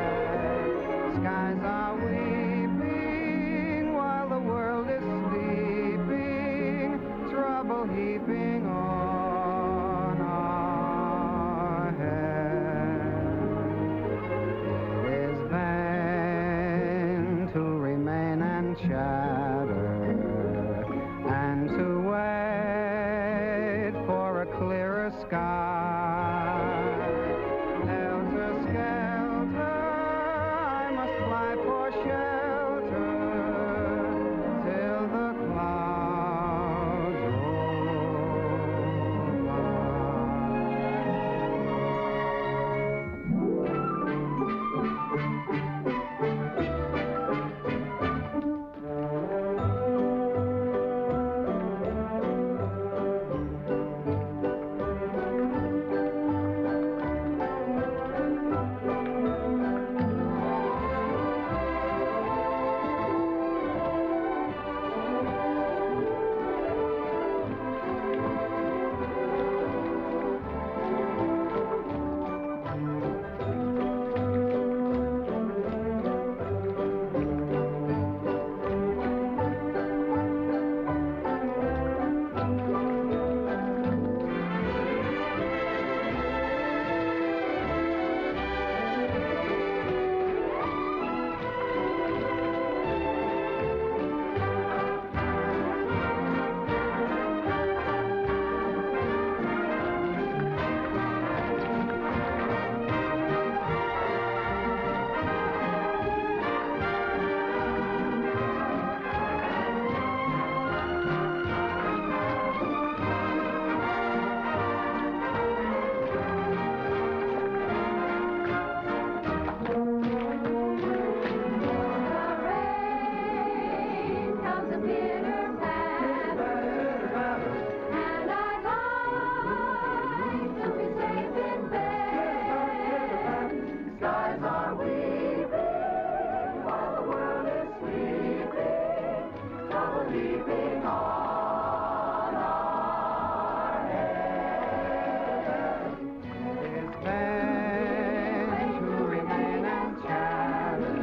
Skies are weeping while the world is sleeping, trouble heaping on our heads. It is vain to remain and chatter, and to wait for a clearer sky. Helter-skelter, I must fly for shelter till the clouds roll by. keeping on our heads. It's meant to remain enchanted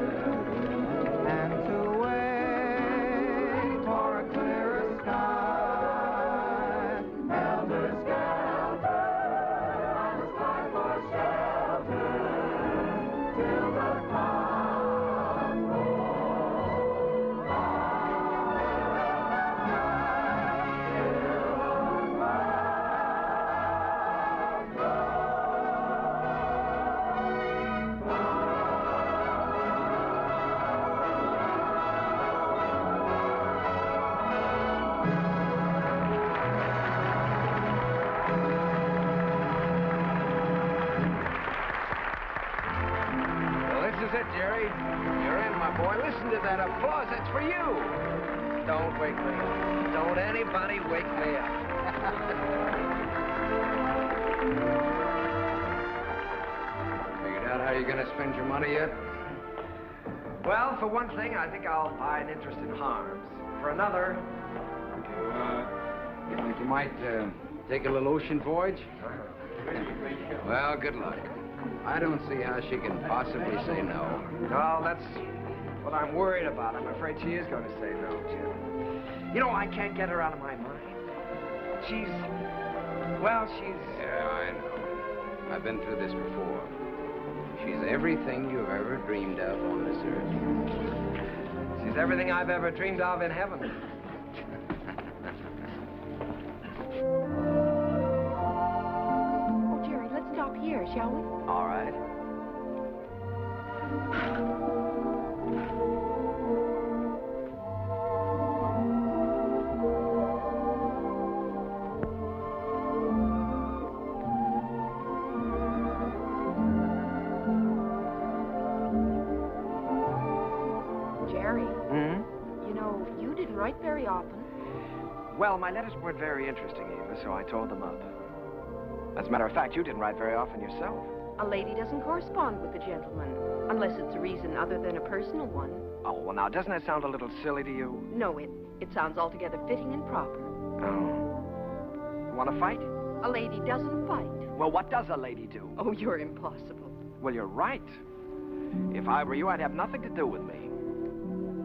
and to wait for a clearer sky. Helter skelter, I must fly for shelter till the clouds roll by. Till the Well, this is it, Jerry. You're in, my boy. Listen to that applause. That's for you. Don't wake me up. Don't anybody wake me up. Figured out how you're going to spend your money yet? Well, for one thing, I think I'll buy an interest in Harms. For another, You think you might take a little ocean voyage? Well, good luck. I don't see how she can possibly say no. well, that's what I'm worried about. I'm afraid she is going to say no, Jim. You know, I can't get her out of my mind. She's... Yeah, I know. I've been through this before. She's everything you've ever dreamed of on this earth. She's everything I've ever dreamed of in heaven. Oh, Jerry, let's stop here, shall we? All right. Jerry, Hmm? you know, you didn't write very often. Well, my letters weren't very interesting, Eva, so I tore them up. As a matter of fact, you didn't write very often yourself. A lady doesn't correspond with a gentleman, unless it's a reason other than a personal one. Oh, well, now, doesn't that sound a little silly to you? No, it sounds altogether fitting and proper. Oh. You want to fight? A lady doesn't fight. Well, what does a lady do? Oh, you're impossible. Well, you're right. If I were you, I'd have nothing to do with me.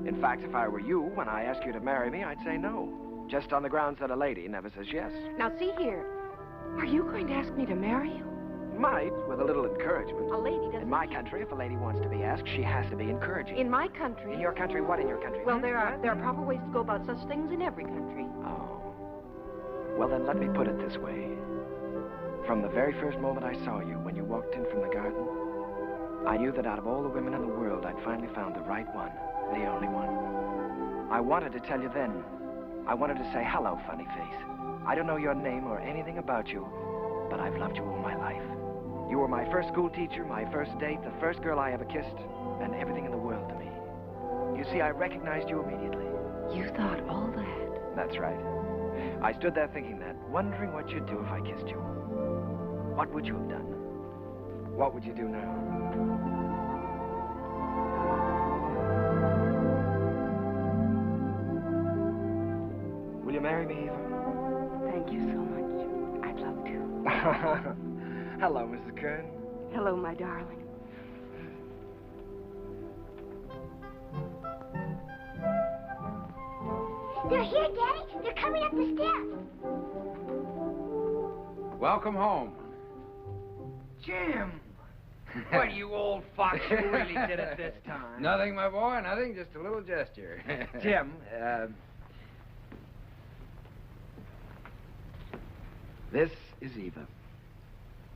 In fact, if I were you, when I ask you to marry me, I'd say no. Just on the grounds that a lady never says yes. Now, see here. Are you going to ask me to marry you? Might, with a little encouragement. A lady doesn't... In my country, if a lady wants to be asked, she has to be encouraging. In my country... In your country? What in your country? Well, there are proper ways to go about such things in every country. Oh. Well, then let me put it this way. From the very first moment I saw you, when you walked in from the garden, I knew that out of all the women in the world, I'd finally found the right one, the only one. I wanted to tell you then. I wanted to say, hello, funny face. I don't know your name or anything about you, but I've loved you all my life. You were my first school teacher, my first date, the first girl I ever kissed, and everything in the world to me. You see, I recognized you immediately. You thought all that? That's right. I stood there thinking that, wondering what you'd do if I kissed you. What would you have done? What would you do now? Will you marry me, Eva? Thank you so much. I'd love to. Hello, Mrs. Kern. Hello, my darling. They're here, Daddy. They're coming up the steps. Welcome home. Jim! What, you old fox, you really did it this time. Nothing, my boy, nothing, just a little gesture. Jim, this is Eva.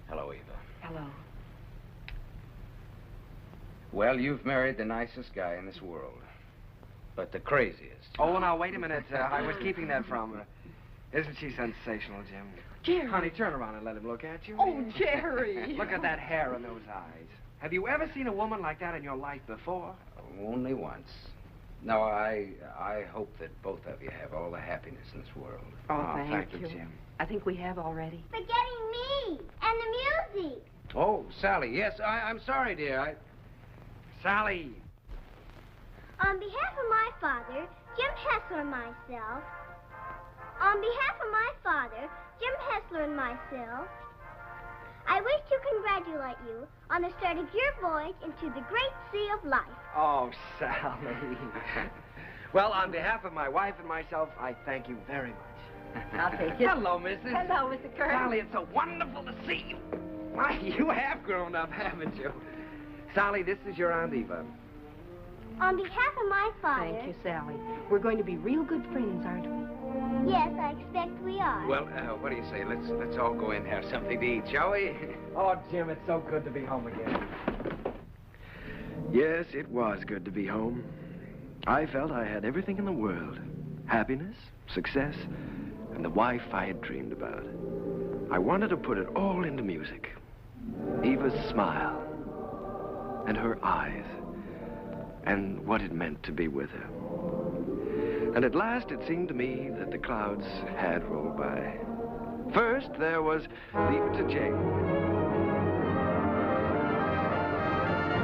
Hello, Eva. Hello. Well, you've married the nicest guy in this world, but the craziest. Oh, now, wait a minute. I was keeping that from her. Isn't she sensational, Jim? Jerry. Honey, turn around and let him look at you. Oh, Jerry. Look at that hair and those eyes. Have you ever seen a woman like that in your life before? Only once. No, I hope that both of you have all the happiness in this world. Oh, thank you, Jim. I think we have already. Forgetting me and the music. Oh, Sally, yes, I'm sorry, dear. Sally. On behalf of my father, Jim Hessler and myself. On behalf of my father, Jim Hessler and myself, I wish to congratulate you on the start of your voyage into the great sea of life. Oh, Sally. Well, on behalf of my wife and myself, I thank you very much. I'll take it. Hello, Mrs. Hello, Mr. Kern. Sally, it's so wonderful to see you. Why, you have grown up, haven't you? Sally, this is your Aunt Eva. On behalf of my father... Thank you, Sally. We're going to be real good friends, aren't we? Yes, I expect we are. Well, what do you say? Let's all go in and have something to eat, shall we? Oh, Jim, it's so good to be home again. Yes, it was good to be home. I felt I had everything in the world. Happiness, success, and the wife I had dreamed about. I wanted to put it all into music. Eva's smile, and her eyes, and what it meant to be with her. And at last it seemed to me that the clouds had rolled by. First, there was Leave It to Jane.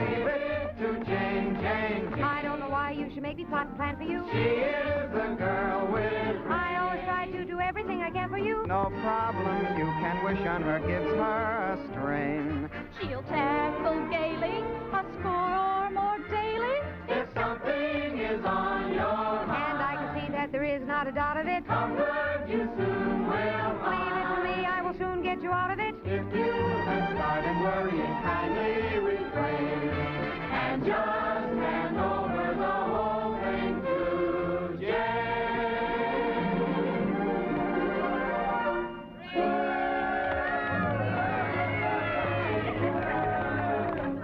Leave it to Jane, Jane, Jane. I don't know why you should make me plot and plan for you. She is the girl with... I always try to do everything I can for you. No problem you can wish on her gives her a strain. She'll tackle gaily a score or more daily. If something is on your mind, And I can see that there is not a dot of it. comfort you soon will Leave it to find. me, I will soon get you out of it. If you have started worrying, kindly refrain and just hand over the whole thing to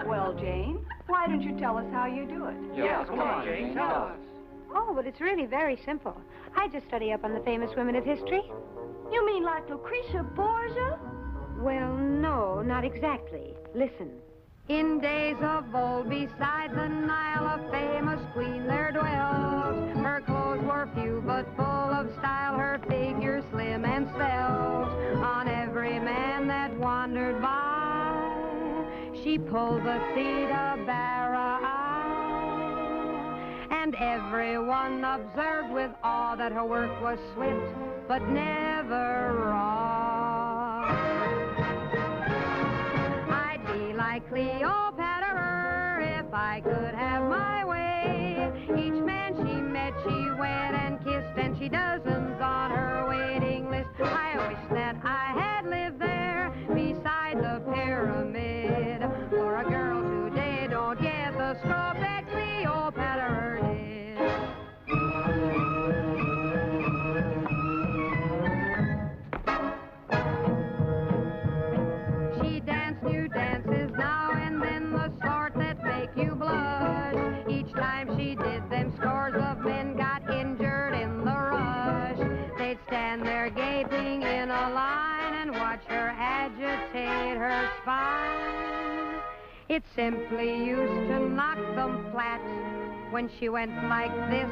Well, Jane, why don't you tell us how you do it? Yeah, come on, Jane, tell us. Oh, but it's really very simple. I just study up on the famous women of history. You mean like Lucretia Borgia? Well, no, not exactly. Listen. In days of old, beside the Nile, a famous queen there dwelt. Her clothes were few, but full of style, her figure slim and svelte. On every man that wandered by, she pulled the Theta Bara eye. And everyone observed with awe that her work was swift, but never raw. I'd be like Cleopatra if I could have my way. Each man she met, she wed and kissed, and she dozens on her waiting list. I wish that I had lived there beside the pyramid. For a girl today don't get the scope that Cleopatra did. She danced new dances now and then, the sort that make you blush. Each time she did them, scores of men got injured in the rush. They'd stand there gaping in a line and watch her agitate her spine. It simply used to knock them flat when she went like this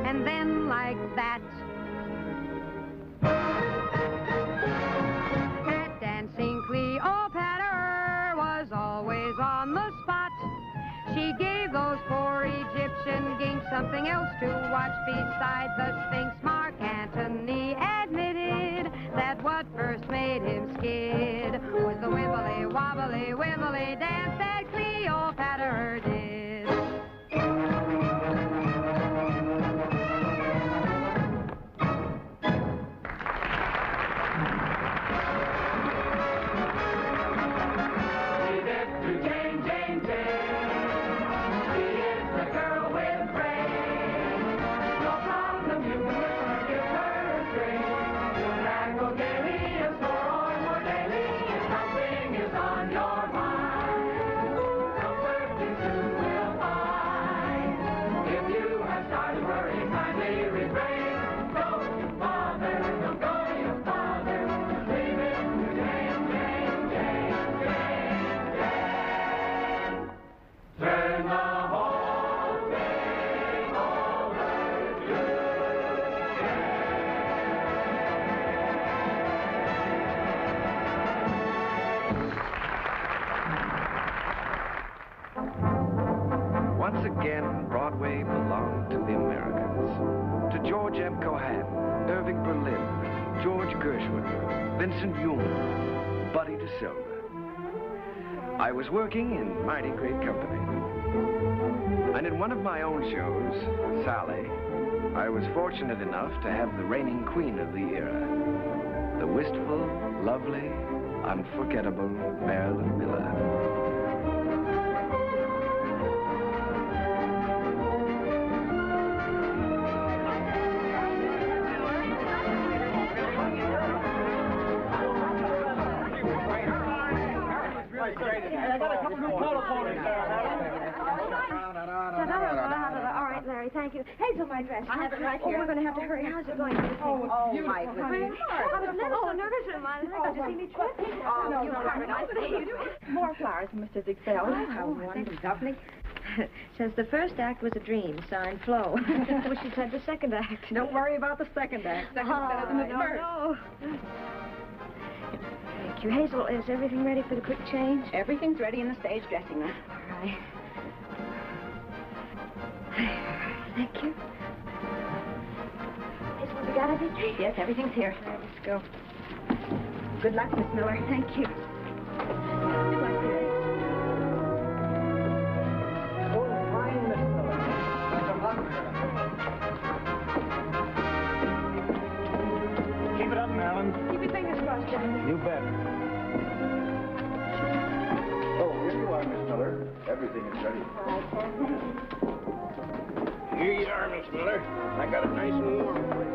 and then like that. That dancing Cleopatra was always on the spot. She gave those poor Egyptian ginks something else to watch besides the Sphinx. Mark Antony admitted that what first made him skid was the wibbly wobbly wibbly dance that Cleopatra did. Leave it to Jane, Jane, Jane. She is the girl with brains. No problem you can wish her, give her a string. You'll tackle gaily a score or more daily if something is on your mind. Comfort you soon will find. If you have started worrying, kindly refrain. Don't you bother, don't go to your father. Leave it to Jane, Jane, Jane, Jane, Jane. Turn the whole thing over to Once again, Broadway belonged to the Americans. George M. Cohan, Irving Berlin, George Gershwin, Vincent Youm, Buddy DeSilva. I was working in mighty great company. And in one of my own shows, Sally, I was fortunate enough to have the reigning queen of the era, the wistful, lovely, unforgettable Marilyn Miller. I got a couple new telephones All right, Larry, thank you. Hazel, my dress. I have it right here. We're going to have to hurry. How's it going? Mike. I was so nervous in my leg. Did you see me trip? You are nice. More flowers from Mr. Zixell. How wonderful. Lovely. Says the first act was a dream, signed Flo. Wish she said the second act. Don't worry about the second act. Second's better than the first. No. Thank you. Hazel, is everything ready for the quick change? Everything's ready in the stage dressing room. All right. Thank you. Hazel, have you got everything? Yes, everything's here. All right, let's go. Good luck, Miss Miller. Thank you. Good luck, dear. Oh, fine, Miss Miller. Keep it up, Marilyn. Keep your fingers crossed, Johnny. You bet. Oh, here you are, Miss Miller. Everything is ready. Here you are, Miss Miller. I got it nice and warm for you.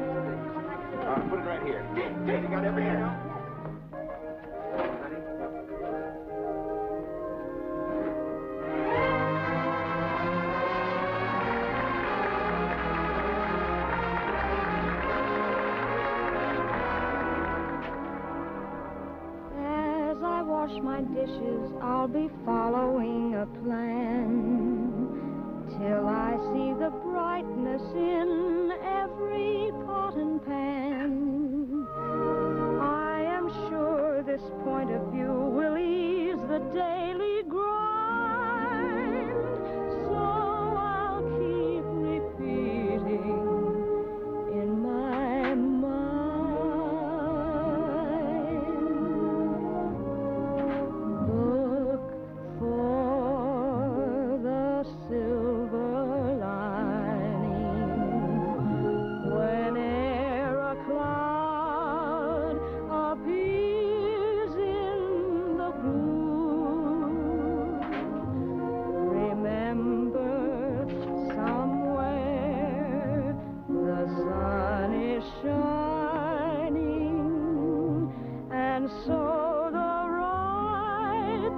Put it right here. You got everything else? As I wash my dishes, I'll be following a plan till I see the brightness in every pot and pan. I am sure this point of view will ease the daily grind, so I'll keep repeating in my mind. Look for the silver lining whene'er a cloud appears in the blue. Remember, somewhere the sun is shining, and so the right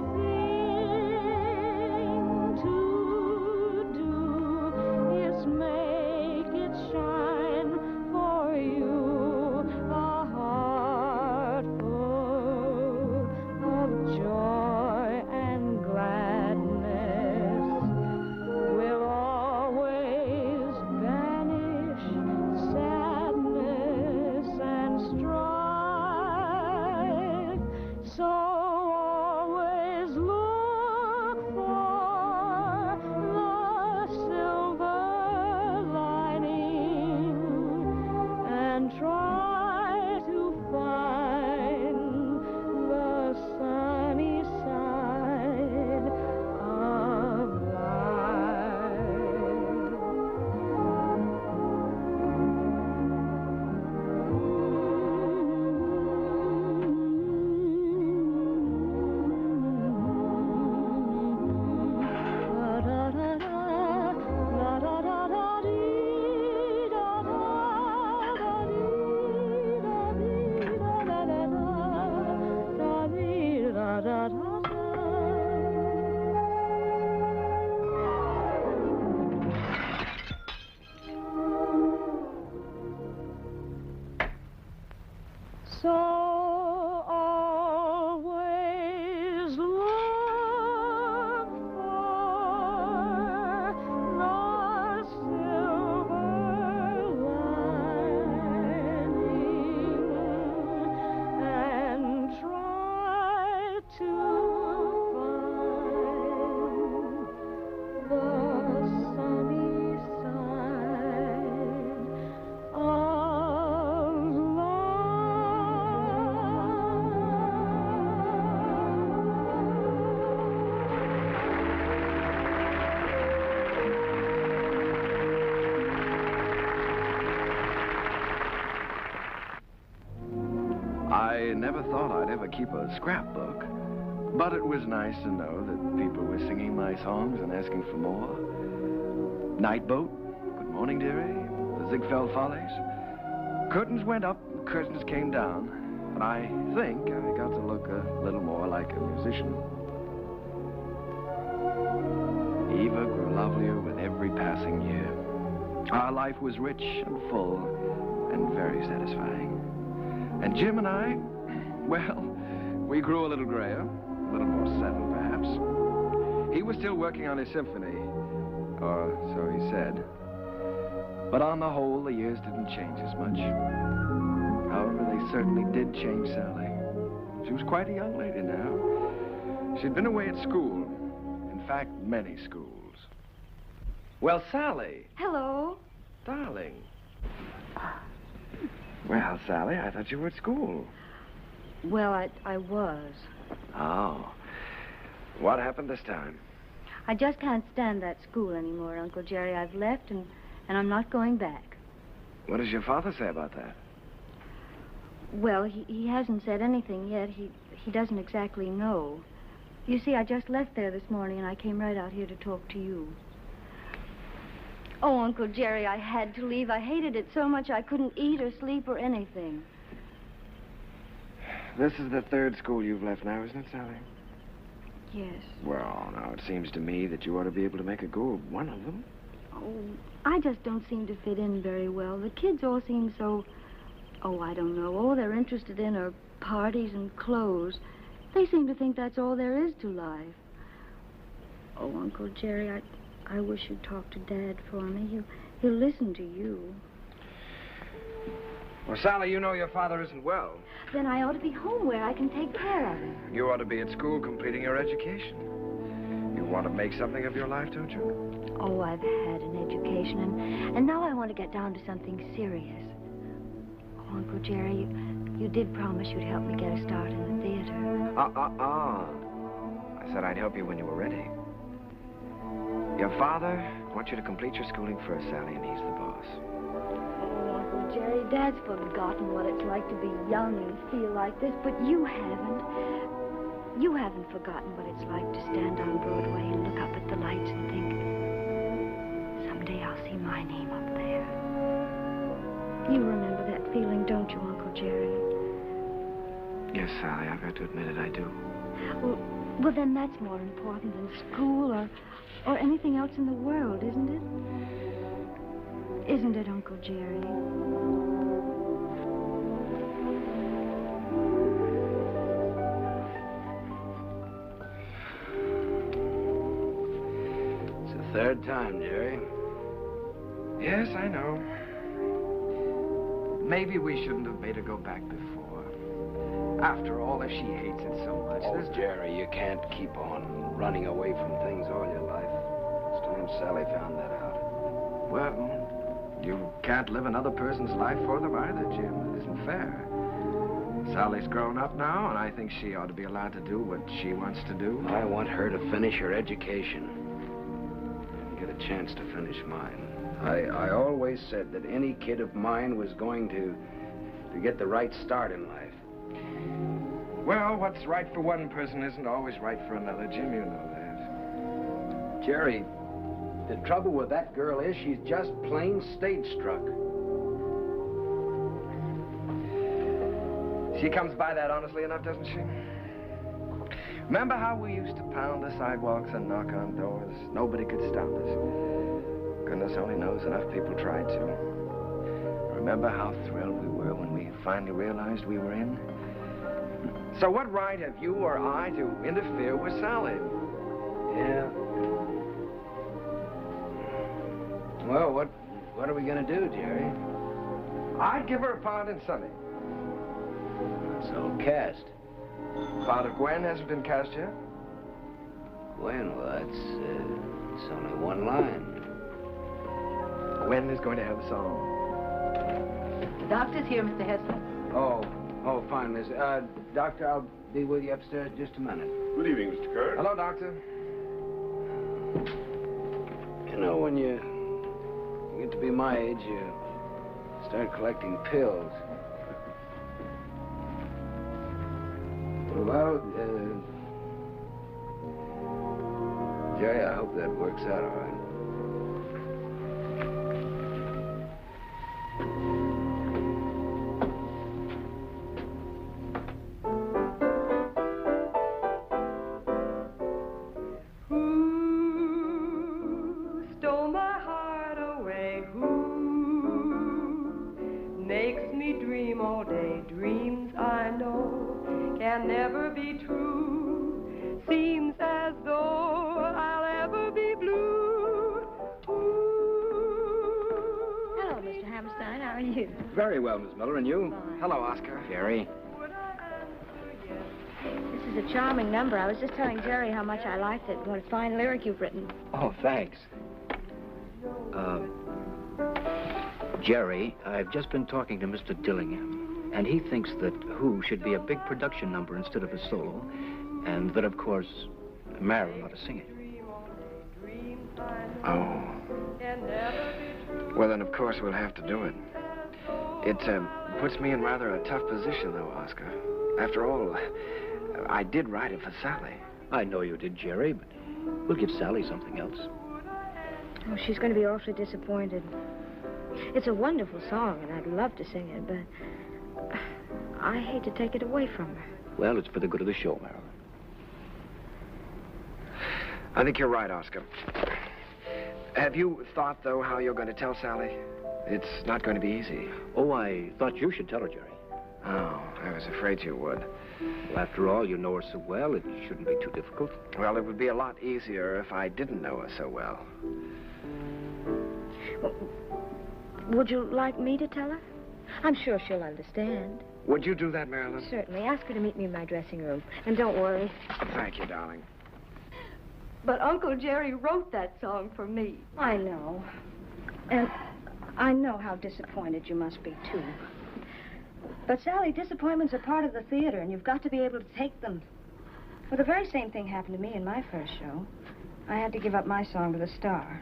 thing to do is make it shine for you. A heart full of joy and gladness will always banish sadness and strife. So always look for the silver lining and try to find the sunny side of So always look for the silver lining and try to find the sunny side of I never thought I'd ever keep a scrapbook, but it was nice to know that people were singing my songs and asking for more. Night Boat, Good Morning Dearie, the Ziegfeld Follies. Curtains went up, curtains came down, and I think I got to look a little more like a musician. Eva grew lovelier with every passing year. Our life was rich and full and very satisfying. And Jim and I, well, we grew a little grayer, a little more settled perhaps. He was still working on his symphony, or so he said. But on the whole, the years didn't change as much. However, they certainly did change Sally. She was quite a young lady now. She'd been away at school. In fact, many schools. Well, Sally. Hello. Darling. Well, Sally, I thought you were at school. Well, I was. Oh. What happened this time? I just can't stand that school anymore, Uncle Jerry. I've left, and I'm not going back. What does your father say about that? Well, he hasn't said anything yet. He doesn't exactly know. You see, I just left there this morning, and I came right out here to talk to you. Oh, Uncle Jerry, I had to leave. I hated it so much I couldn't eat or sleep or anything. This is the third school you've left now, isn't it, Sally? Yes. Well, now, it seems to me that you ought to be able to make a go of one of them. Oh, I just don't seem to fit in very well. The kids all seem so... Oh, I don't know. All they're interested in are parties and clothes. They seem to think that's all there is to life. Oh, Uncle Jerry, I wish you'd talk to Dad for me. He'll listen to you. Well, Sally, you know your father isn't well. Then I ought to be home where I can take care of him. You ought to be at school completing your education. You want to make something of your life, don't you? Oh, I've had an education, and now I want to get down to something serious. Oh, Uncle Jerry, you did promise you'd help me get a start in the theater. I said I'd help you when you were ready. Your father wants you to complete your schooling first, Sally, and he's the boss. Oh, Uncle Jerry, Dad's forgotten what it's like to be young and feel like this, but you haven't. You haven't forgotten what it's like to stand on Broadway and look up at the lights and think, someday I'll see my name up there. You remember that feeling, don't you, Uncle Jerry? Yes, Sally, I've got to admit it, I do. Well, then that's more important than school or anything else in the world, isn't it? Isn't it, Uncle Jerry? It's the third time, Jerry. Yes, I know. Maybe we shouldn't have made her go back before. After all, if she hates it so much. Oh, Jerry, you can't keep on running away from things all your life. It's time Sally found that out. Well, you can't live another person's life for them either, Jim. It isn't fair. Sally's grown up now, and I think she ought to be allowed to do what she wants to do. I want her to finish her education and get a chance to finish mine. I always said that any kid of mine was going to get the right start in life. Well, what's right for one person isn't always right for another, Jim, you know that. Jerry, the trouble with that girl is she's just plain stage-struck. She comes by that honestly enough, doesn't she? Remember how we used to pound the sidewalks and knock on doors? Nobody could stop us. Goodness only knows enough people tried to. Remember how thrilled we were when we finally realized we were in? So what right have you or I to interfere with Sally? Yeah. Well, what are we going to do, Jerry? I'd give her a part in Sunny. So cast. Part of Gwen hasn't been cast yet? Gwen, well, it's only one line. Gwen is going to have a song. The doctor's here, Mr. Hessler. Oh, fine, Miss. Doctor, I'll be with you upstairs in just a minute. Good evening, Mr. Kern. Hello, Doctor. You know, when you get to be my age, you start collecting pills. Well, Jerry, I hope that works out all right. Very well, Miss Miller, and you? Hello, Oscar. Jerry. This is a charming number. I was just telling Jerry how much I liked it. What a fine lyric you've written. Oh, thanks. Jerry, I've just been talking to Mr. Dillingham, and he thinks that Who should be a big production number instead of a solo, and that, of course, Marilyn ought to sing it. Oh. Well, then, of course, we'll have to do it. It puts me in rather a tough position, though, Oscar. After all, I did write it for Sally. I know you did, Jerry, but we'll give Sally something else. Oh, she's going to be awfully disappointed. It's a wonderful song, and I'd love to sing it, but I hate to take it away from her. Well, it's for the good of the show, Marilyn. I think you're right, Oscar. Have you thought, though, how you're going to tell Sally? It's not going to be easy. Oh, I thought you should tell her, Jerry. Oh, I was afraid you would. Well, after all, you know her so well, it shouldn't be too difficult. Well, it would be a lot easier if I didn't know her so well. Would you like me to tell her? I'm sure she'll understand. Would you do that, Marilyn? Certainly. Ask her to meet me in my dressing room. And don't worry. Thank you, darling. But Uncle Jerry wrote that song for me. I know. And I know how disappointed you must be, too. But, Sally, disappointments are part of the theater, and you've got to be able to take them. Well, the very same thing happened to me in my first show. I had to give up my song to the star.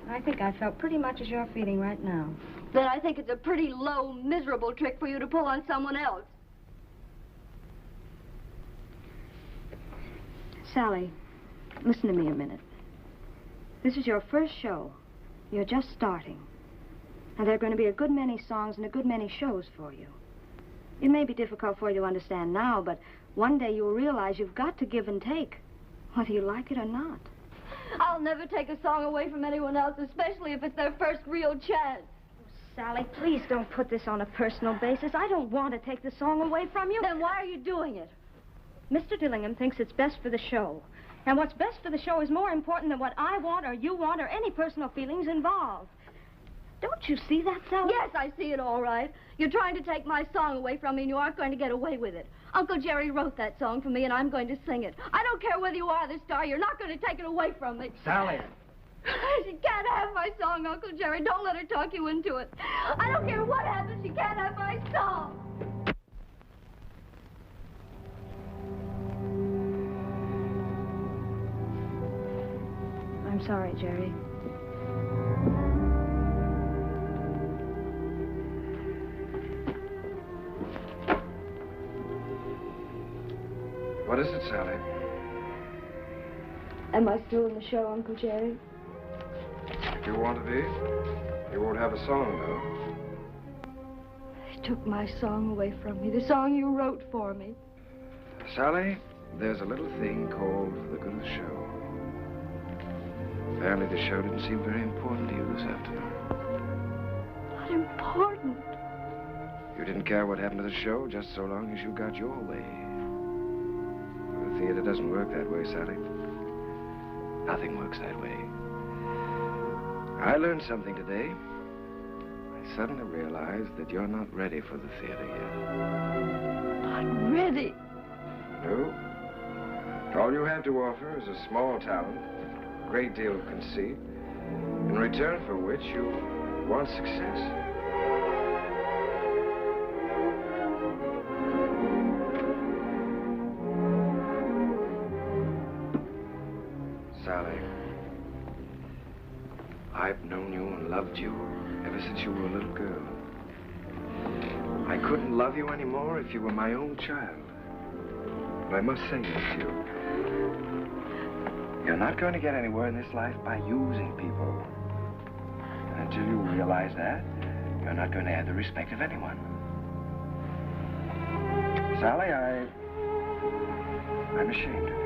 I think I felt pretty much as you're feeling right now. Then I think it's a pretty low, miserable trick for you to pull on someone else. Sally, listen to me a minute. This is your first show. You're just starting. And there are going to be a good many songs and a good many shows for you. It may be difficult for you to understand now, but one day you'll realize you've got to give and take, whether you like it or not. I'll never take a song away from anyone else, especially if it's their first real chance. Sally, please don't put this on a personal basis. I don't want to take the song away from you. Then why are you doing it? Mr. Dillingham thinks it's best for the show. And what's best for the show is more important than what I want or you want or any personal feelings involved. Don't you see that, Sally? Yes, I see it all right. You're trying to take my song away from me, and you aren't going to get away with it. Uncle Jerry wrote that song for me, and I'm going to sing it. I don't care whether you are the star. You're not going to take it away from me. Sally! She can't have my song, Uncle Jerry. Don't let her talk you into it. I don't care what happens. She can't have my song. I'm sorry, Jerry. What is it, Sally? Am I still in the show, Uncle Jerry? You want to be? You won't have a song, though. They took my song away from me, the song you wrote for me. Sally, there's a little thing called the good of the show. Apparently the show didn't seem very important to you this afternoon. Not important? You didn't care what happened to the show just so long as you got your way. The theater doesn't work that way, Sally. Nothing works that way. I learned something today. I suddenly realized that you're not ready for the theater yet. Not ready? No. All you have to offer is a small talent, a great deal of conceit, in return for which you want success. Sally, I've known you and loved you ever since you were a little girl. I couldn't love you anymore if you were my own child. But I must say this to you. You're not going to get anywhere in this life by using people. And until you realize that, you're not going to have the respect of anyone. Sally, I'm ashamed of you.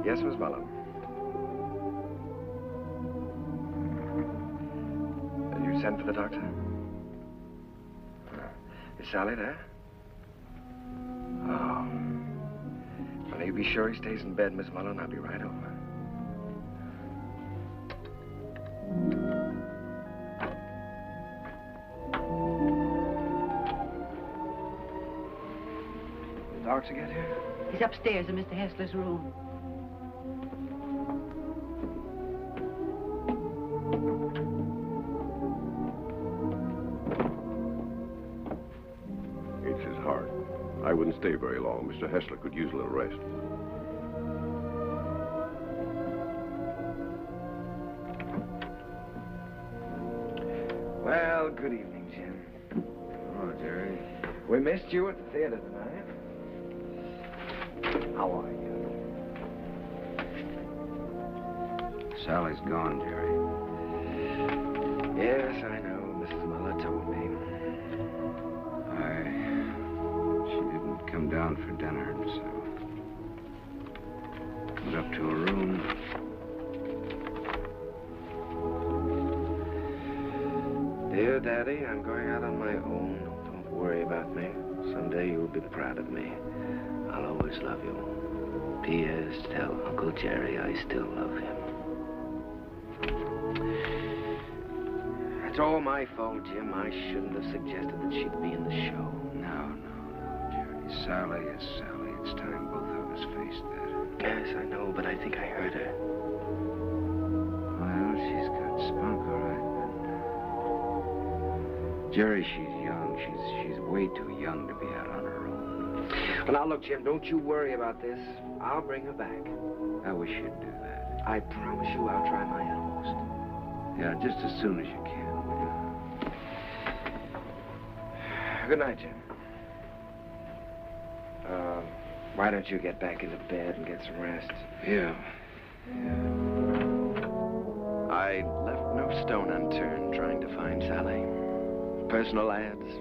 Yes, Miss Mullen. You sent for the doctor? Is Sally there? Oh. Well, you be sure he stays in bed, Miss Mullen. I'll be right over. The doctor get here? He's upstairs in Mr. Hessler's room. It's his heart. I wouldn't stay very long. Mr. Hessler could use a little rest. Well, good evening, Jim. Oh, Jerry. We missed you at the theater tonight. How are you? Sally's gone, Jerry. Yes, I know. Mrs. Muller told me. She didn't come down for dinner, so went up to her room. Dear Daddy, I'm going out on my own. Don't worry about me. Someday you'll be proud of me. I'll always love you. P.S. Tell Uncle Jerry I still love him. It's all my fault, Jim. I shouldn't have suggested that she'd be in the show. No, Jerry. Sally is Sally. It's time both of us faced that. Yes, I know, but I think I heard her. Well, she's got spunk, all right. Jerry, she's young. She's way too young to be out on her own. Well, now, look, Jim, don't you worry about this. I'll bring her back. I wish you'd do that. I promise you I'll try my utmost. Yeah, just as soon as you can. Good night, Jim. Why don't you get back into bed and get some rest? Yeah. I left no stone unturned trying to find Sally. Personal ads,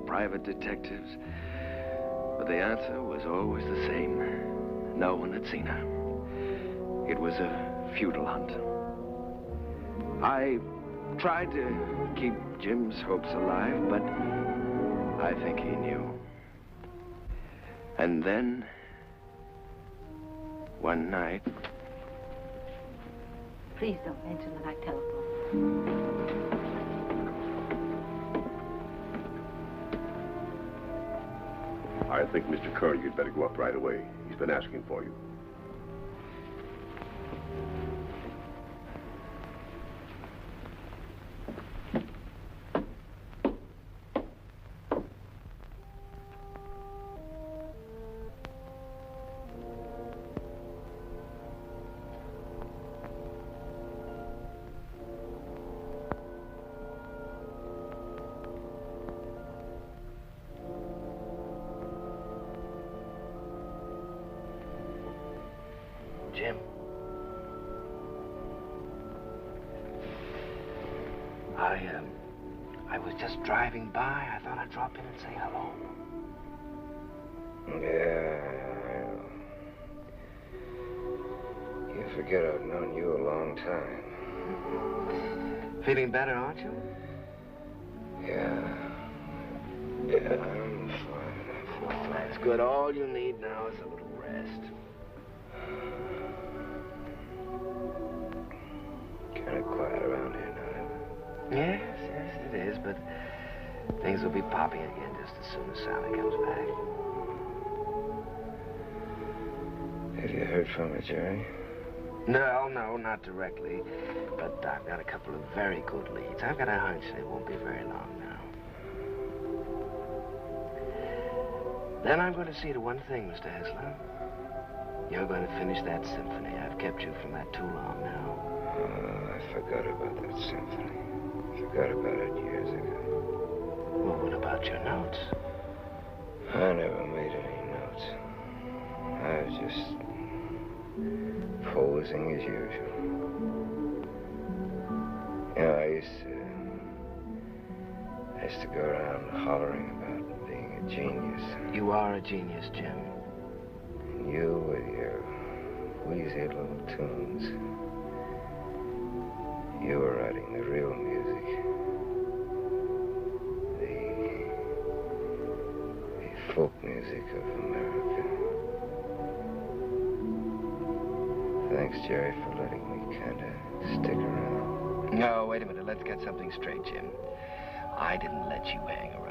private detectives. But the answer was always the same. No one had seen her. It was a futile hunt. I tried to keep Jim's hopes alive, but I think he knew. And then, one night... Please don't mention that I telephoned. I think, Mr. Kern, you'd better go up right away. He's been asking for you. Jim. I was just driving by. I thought I'd drop in and say hello. Yeah. You forget I've known you a long time. Feeling better, aren't you? Yeah, I'm fine. That's good. All you need now is a little rest. Kind of quiet around here now. Yes, it is, but things will be popping again just as soon as Sally comes back. Have you heard from her, Jerry? No, not directly. But I've got a couple of very good leads. I've got a hunch it won't be very long now. Then I'm going to see to one thing, Mr. Hessler. You're going to finish that symphony. I've kept you from that too long now. Oh, I forgot about that symphony. Forgot about it years ago. Well, what about your notes? I never made any notes. I was just posing as usual. You know, I used to go around hollering about being a genius. You are a genius, Jim. And you, queasy little tunes. You were writing the real music. The folk music of America. Thanks, Jerry, for letting me kind of stick around. No, wait a minute. Let's get something straight, Jim. I didn't let you hang around.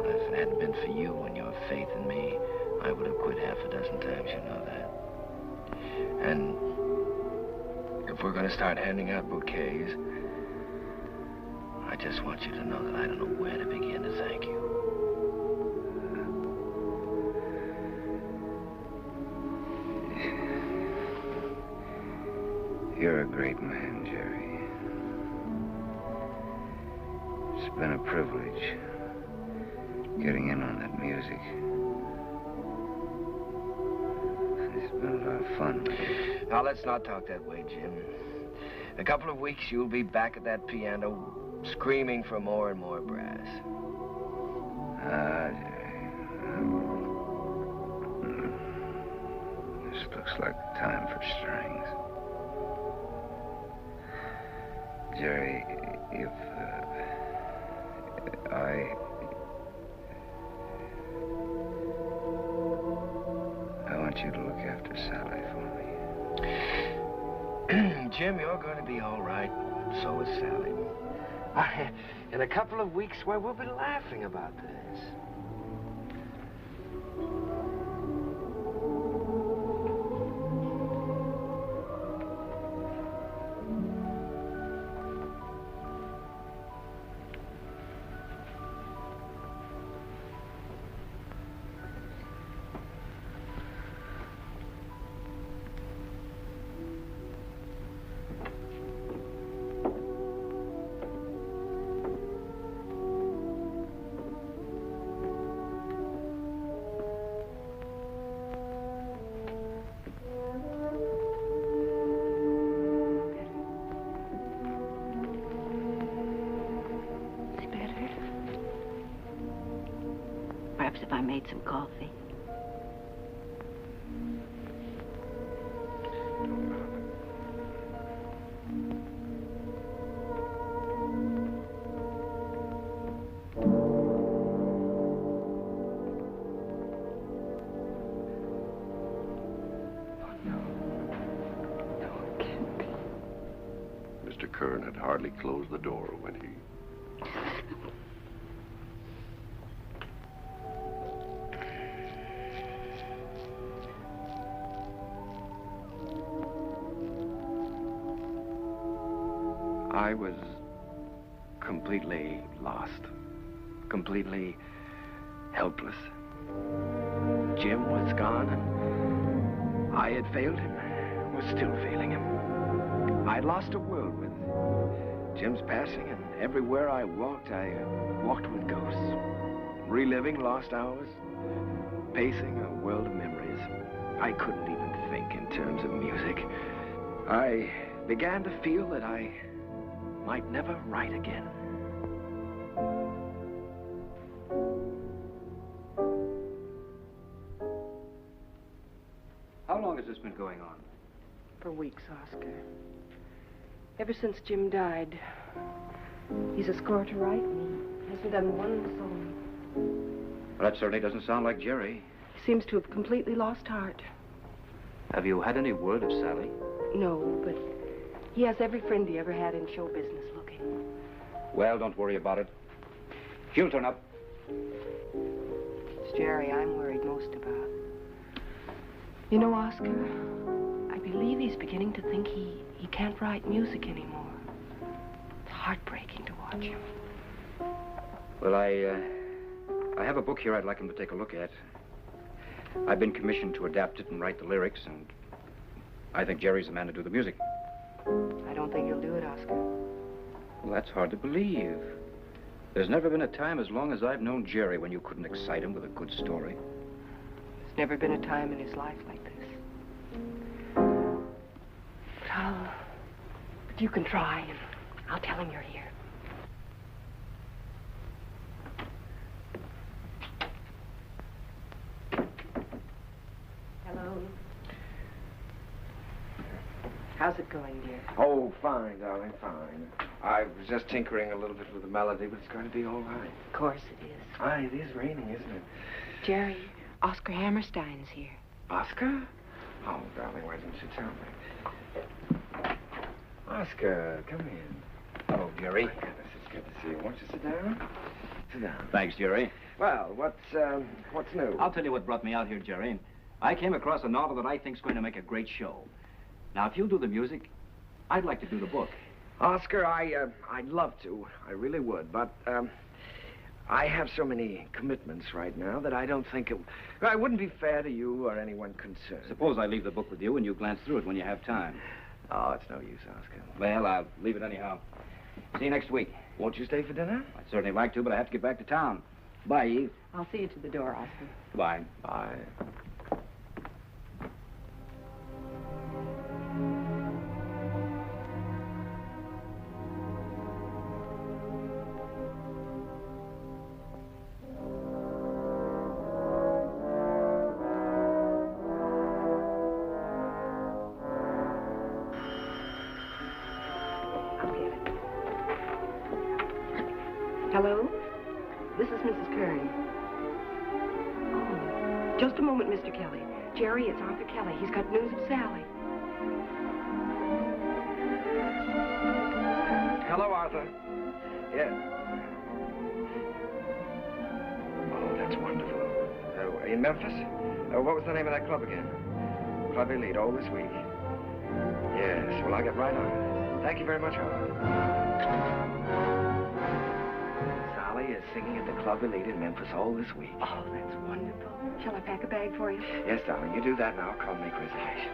If it hadn't been for you and your faith in me, I would have quit half a dozen times, you know that. And if we're going to start handing out bouquets, I just want you to know that I don't know where to begin to thank you. You're a great man, Jerry. It's been a privilege getting in on that music. It's been a lot of fun. Now, let's not talk that way, Jim. In a couple of weeks, you'll be back at that piano, screaming for more and more brass. This looks like the time for strings. Jerry, if I want you to look after Sally for me. Jim, you're going to be all right. So is Sally. In a couple of weeks, why, we'll be laughing about this. If I made some coffee. Mr. Kern had hardly closed the door when he... I was completely lost, completely helpless. Jim was gone, and I had failed him, was still failing him. I'd lost a world with Jim's passing, and everywhere I walked with ghosts, reliving lost hours, pacing a world of memories. I couldn't even think in terms of music. I began to feel that I might never write again. How long has this been going on? For weeks, Oscar. Ever since Jim died. He's a score to write me. Hasn't done one song. Well, that certainly doesn't sound like Jerry. He seems to have completely lost heart. Have you had any word of Sally? No, but he has every friend he ever had in show business looking. Well, don't worry about it. She'll turn up. It's Jerry I'm worried most about. You know, Oscar, I believe he's beginning to think he can't write music anymore. It's heartbreaking to watch him. Well, I have a book here I'd like him to take a look at. I've been commissioned to adapt it and write the lyrics, and I think Jerry's the man to do the music. I don't think he'll do it, Oscar. Well, that's hard to believe. There's never been a time as long as I've known Jerry when you couldn't excite him with a good story. There's never been a time in his life like this. But you can try, and I'll tell him you're here. Hello. How's it going, dear? Oh, fine, darling, fine. I was just tinkering a little bit with the melody, but it's going to be all right. Of course it is. Aye, it is raining, isn't it? Jerry, Oscar Hammerstein's here. Oscar? Oh, darling, why didn't you tell me? Oscar, come in. Oh, Jerry. My goodness, it's good to see you. Won't you sit down? Sit down. Thanks, Jerry. Well, what's new? I'll tell you what brought me out here, Jerry. I came across a novel that I think's going to make a great show. Now, if you'll do the music, I'd like to do the book. Oscar, I'd love to. I really would, but, I have so many commitments right now that I don't think it wouldn't be fair to you or anyone concerned. Suppose I leave the book with you and you glance through it when you have time. Oh, it's no use, Oscar. Well, I'll leave it anyhow. See you next week. Won't you stay for dinner? I'd certainly like to, but I have to get back to town. Bye, Eve. I'll see you to the door, Oscar. Goodbye. Bye. Hello? This is Mrs. Kern. Oh, just a moment, Mr. Kelly. Jerry, it's Arthur Kelly. He's got news of Sally. Hello, Arthur. Yeah. Oh, that's wonderful. In Memphis? What was the name of that club again? Club Elite, all this week. Yes, well, I'll get right on it. Thank you very much, Arthur. Sally is singing at the Club Elite in Memphis all this week. Oh, that's wonderful. Shall I pack a bag for you? Yes, darling, you do that now. I'll call and make reservation.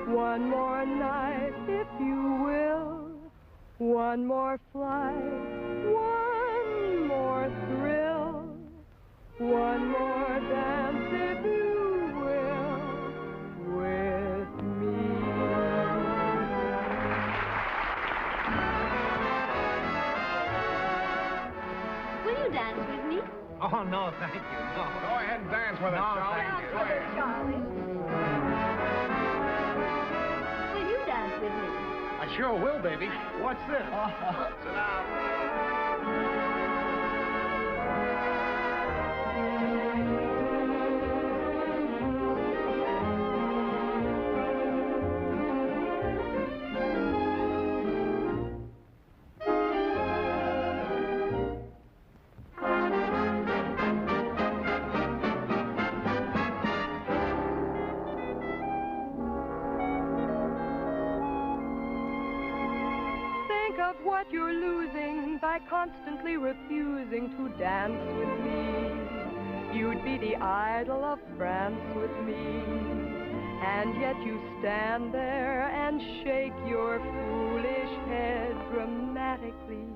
One more night, if you will. One more flight, one more thrill. One more dance, if you will, with me. Will you dance with me? Oh, no, thank you. No. Go ahead and dance with us, Charlie. Go ahead. Charlie. Will you dance with me? I sure will, baby. What's this? Sit down. What you're losing by constantly refusing to dance with me. You'd be the idol of France with me, and yet you stand there and shake your foolish head dramatically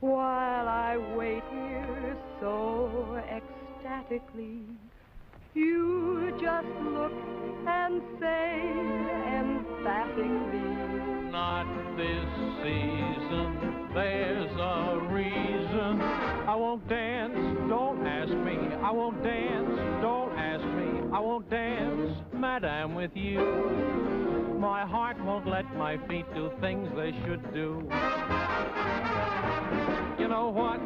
while I wait here so ecstatically. You just look and say emphatically, not this season, there's a reason. I won't dance, don't ask me. I won't dance, don't ask me. I won't dance, madame, with you. My heart won't let my feet do things they should do. You know what?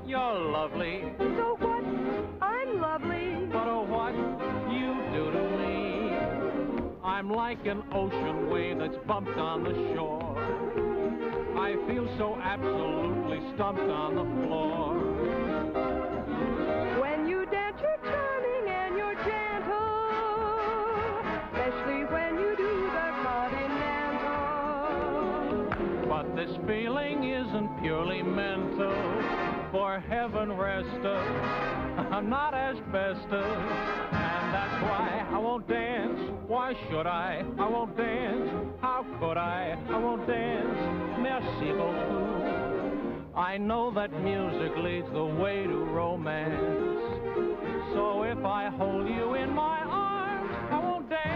You're lovely. So what? I'm lovely. But oh, what you do to me. I'm like an ocean wave that's bumped on the shore. I feel so absolutely stumped on the floor. But this feeling isn't purely mental. For heaven rest us, I'm not asbestos. And that's why I won't dance. Why should I? I won't dance. How could I? I won't dance. Merci beaucoup. I know that music leads the way to romance. So if I hold you in my arms, I won't dance.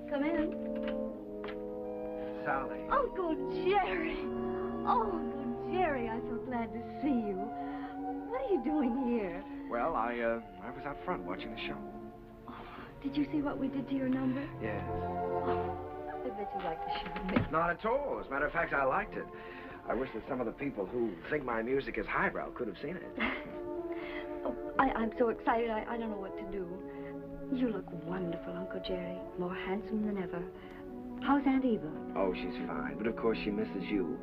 Come in. Sally. Uncle Jerry. Oh, Uncle Jerry, I'm so glad to see you. What are you doing here? Well, I was out front watching the show. Did you see what we did to your number? Yes. I bet you like the show, Mick. Not at all. As a matter of fact, I liked it. I wish that some of the people who think my music is highbrow could have seen it. Oh, I'm so excited, I don't know what to do. You look wonderful, Uncle Jerry. More handsome than ever. How's Aunt Eva? Oh, she's fine. But of course she misses you.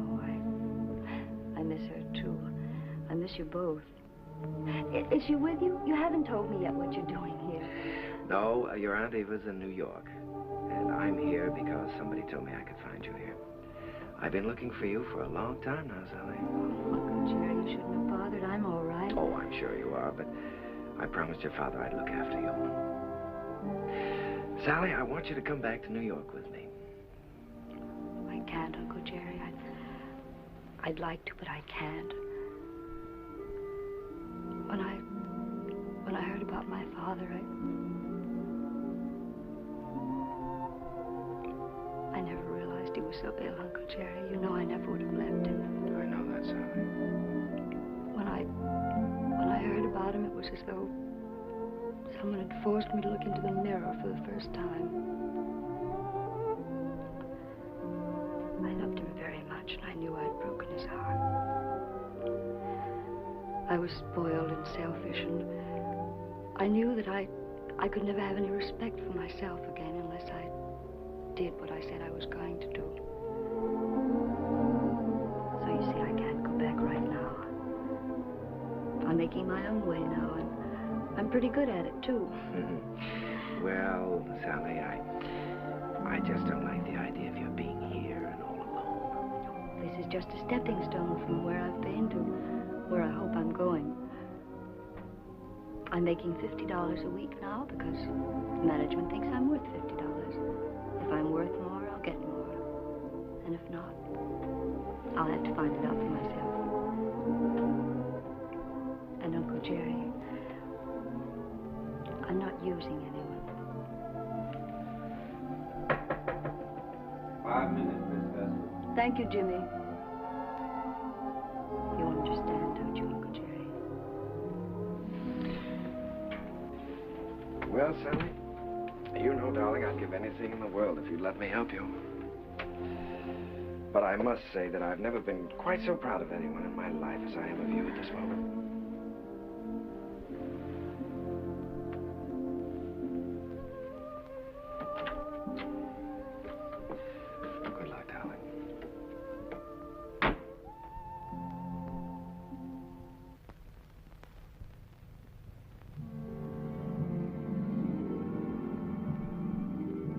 Oh, I miss her, too. I miss you both. Is she with you? You haven't told me yet what you're doing here. No, your Aunt Eva's in New York. And I'm here because somebody told me I could find you here. I've been looking for you for a long time now, Sally. Oh, Uncle Jerry, you shouldn't have bothered. I'm all right. Oh, I'm sure you are, but I promised your father I'd look after you. Sally, I want you to come back to New York with me. I can't, Uncle Jerry. I'd like to, but I can't. When I heard about my father, I never realized he was so ill, Uncle Jerry. You know I never would have left him. I know that, Sally. When I heard about him, it was as though someone had forced me to look into the mirror for the first time. I loved him very much, and I knew I'd broken his heart. I was spoiled and selfish, and I knew that I could never have any respect for myself again unless I did what I said I was going to do. So you see, I can't go back right now. I'm making my own way now, and I'm pretty good at it, too. Well, Sally, I just don't like the idea of you being here and all alone. This is just a stepping stone from where I've been to where I hope I'm going. I'm making $50 a week now because management thinks I'm worth $50. If I'm worth more, I'll get more. And if not, I'll have to find it out for myself. And Uncle Jerry, I'm not using anyone. 5 minutes, Miss Hessler. Thank you, Jimmy. You understand, don't you, Uncle Jerry? Well, Sally, you know, darling, I'd give anything in the world if you'd let me help you. But I must say that I've never been quite so proud of anyone in my life as I am of you at this moment. Good luck, darling.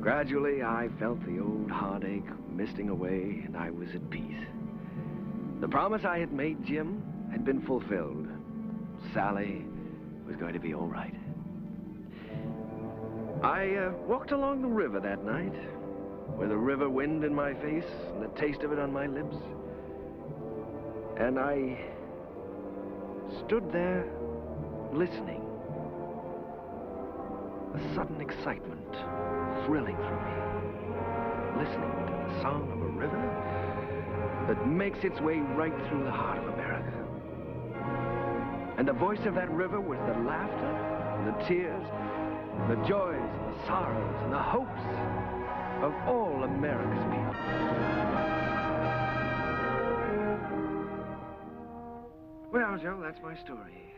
Gradually, I felt the old heartache misting away, and I was at peace. The promise I had made Jim had been fulfilled. Sally was going to be all right. I walked along the river that night, with the river wind in my face and the taste of it on my lips. And I stood there, listening. A sudden excitement thrilling through me, listening to the song of a river that makes its way right through the heart of America. And the voice of that river was the laughter, and the tears, and the joys, and the sorrows, and the hopes of all America's people. Well, Joe, that's my story.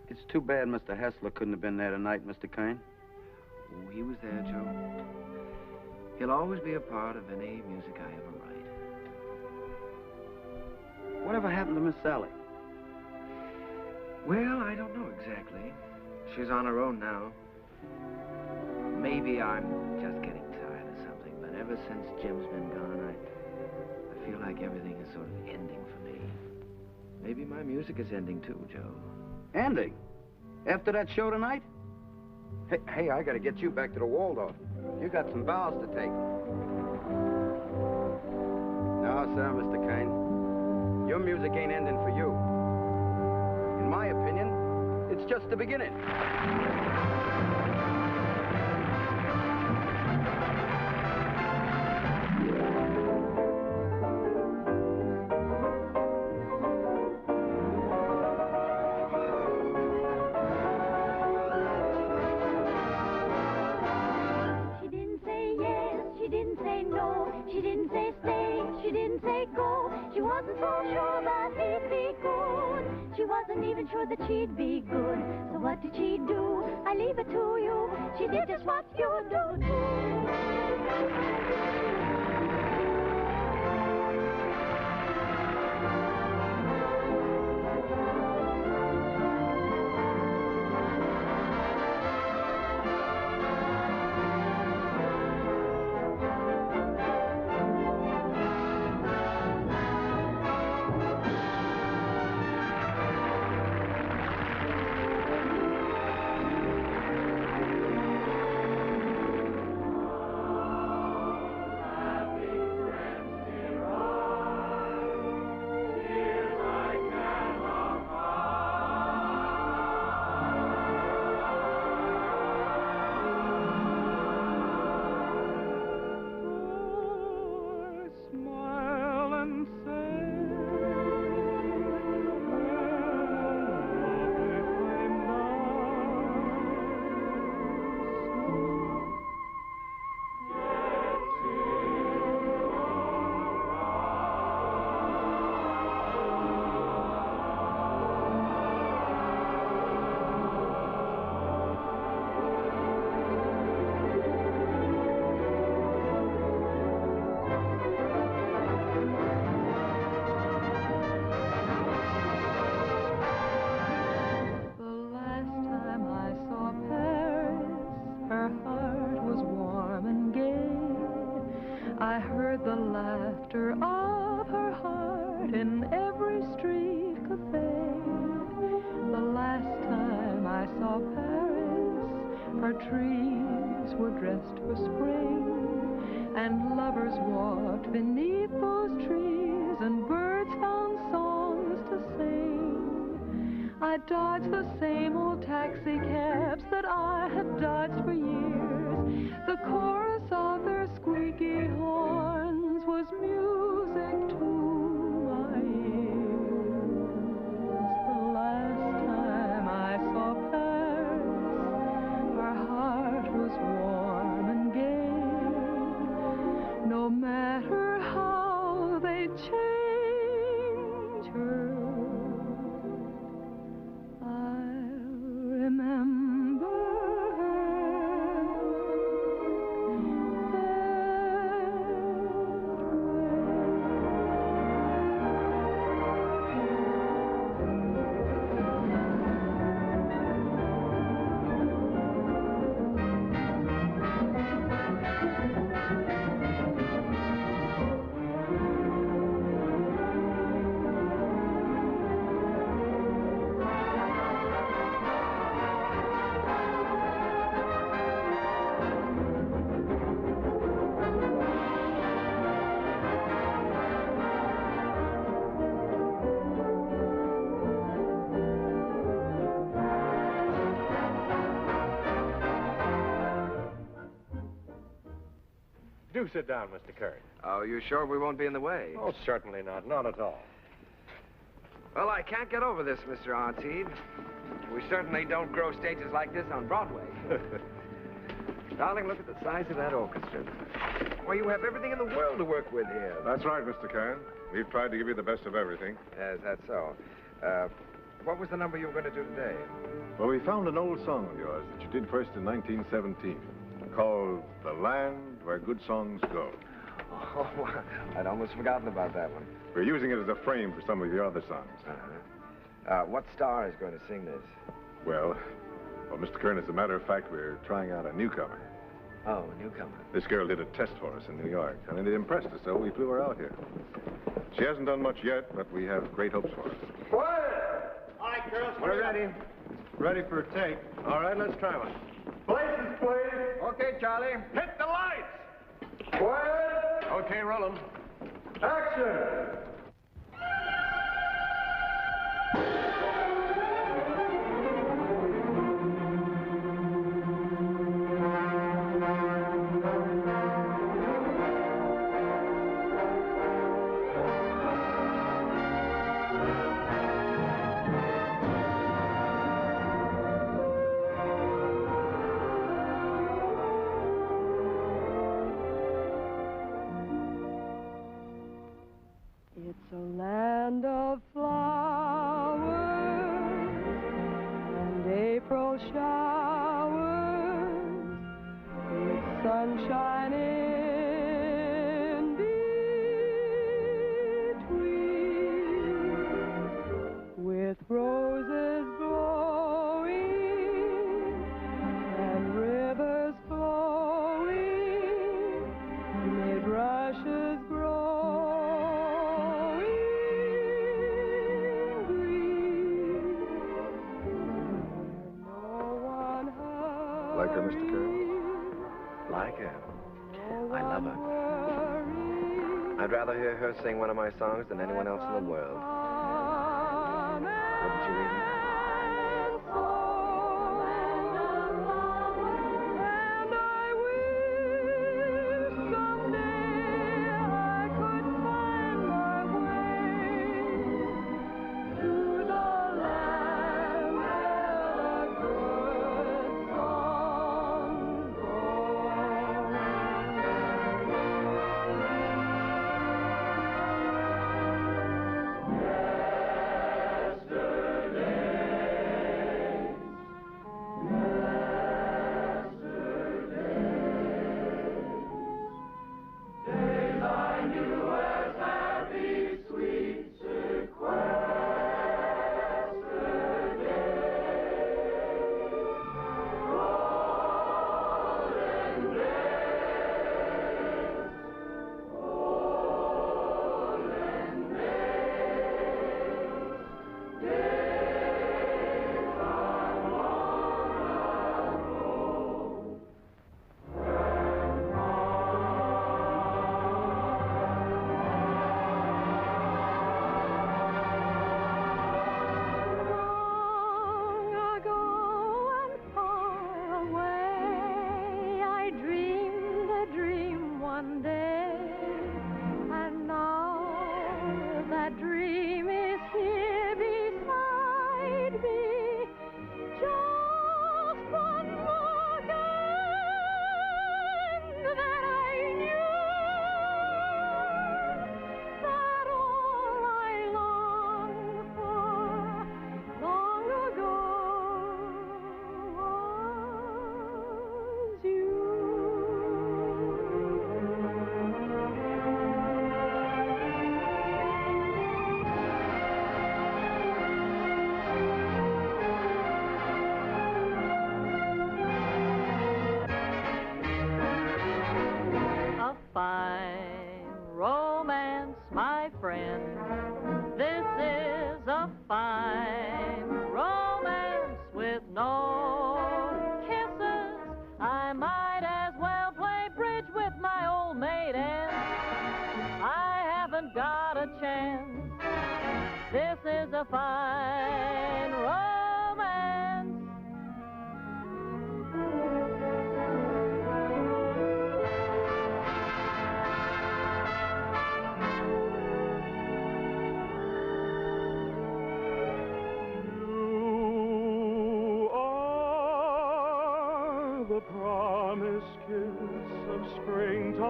It's too bad Mr. Hessler couldn't have been there tonight, Mr. Kern. Oh, he was there, Joe. He'll always be a part of any music I ever write. Whatever happened to Miss Sally? Well, I don't know exactly. She's on her own now. Maybe I'm just getting tired of something, but ever since Jim's been gone, I feel like everything is sort of ending for me. Maybe my music is ending too, Joe. Ending? After that show tonight? Hey, I gotta get you back to the Waldorf. You got some vows to take. No, sir, Mr. Kern. Your music ain't ending for you. In my opinion, it's just the beginning. Sure that she'd be good. So what did she do? I leave it to you. She did just what you do. Dodged the same old taxi cabs that I had dodged for years. The chorus of their squeaky horns was music to my ears. The last time I saw Paris, Do sit down, Mr. Kern. Oh, you sure we won't be in the way? Oh, certainly not. Not at all. Well, I can't get over this, Mr. Artide. We certainly don't grow stages like this on Broadway. Darling, look at the size of that orchestra. Well, you have everything in the world to work with here. That's right, Mr. Kern. We've tried to give you the best of everything. Yes, that's so. What was the number you were going to do today? Well, we found an old song of yours that you did first in 1917, called The Land Where Good Songs Go. Oh, I'd almost forgotten about that one. We're using it as a frame for some of your other songs. What star is going to sing this? Well, Mr. Kern, as a matter of fact, we're trying out a newcomer. Oh, a newcomer. This girl did a test for us in New York, and it impressed us, so we flew her out here. She hasn't done much yet, but we have great hopes for her. Quiet! All right, girls, We're ready. Ready for a take. All right, let's try one. Places, please. Okay, Charlie. Hit the lights. Quiet. Okay, roll 'em. Action. It's a land of flowers and April showers with sunshine in between, with roses glowing and rivers flowing, mid rushes growing. Like her, Mr. Kern? Like her? I love her. I'd rather hear her sing one of my songs than anyone else in the world. Wouldn't you, Edie? the promised kiss of springtime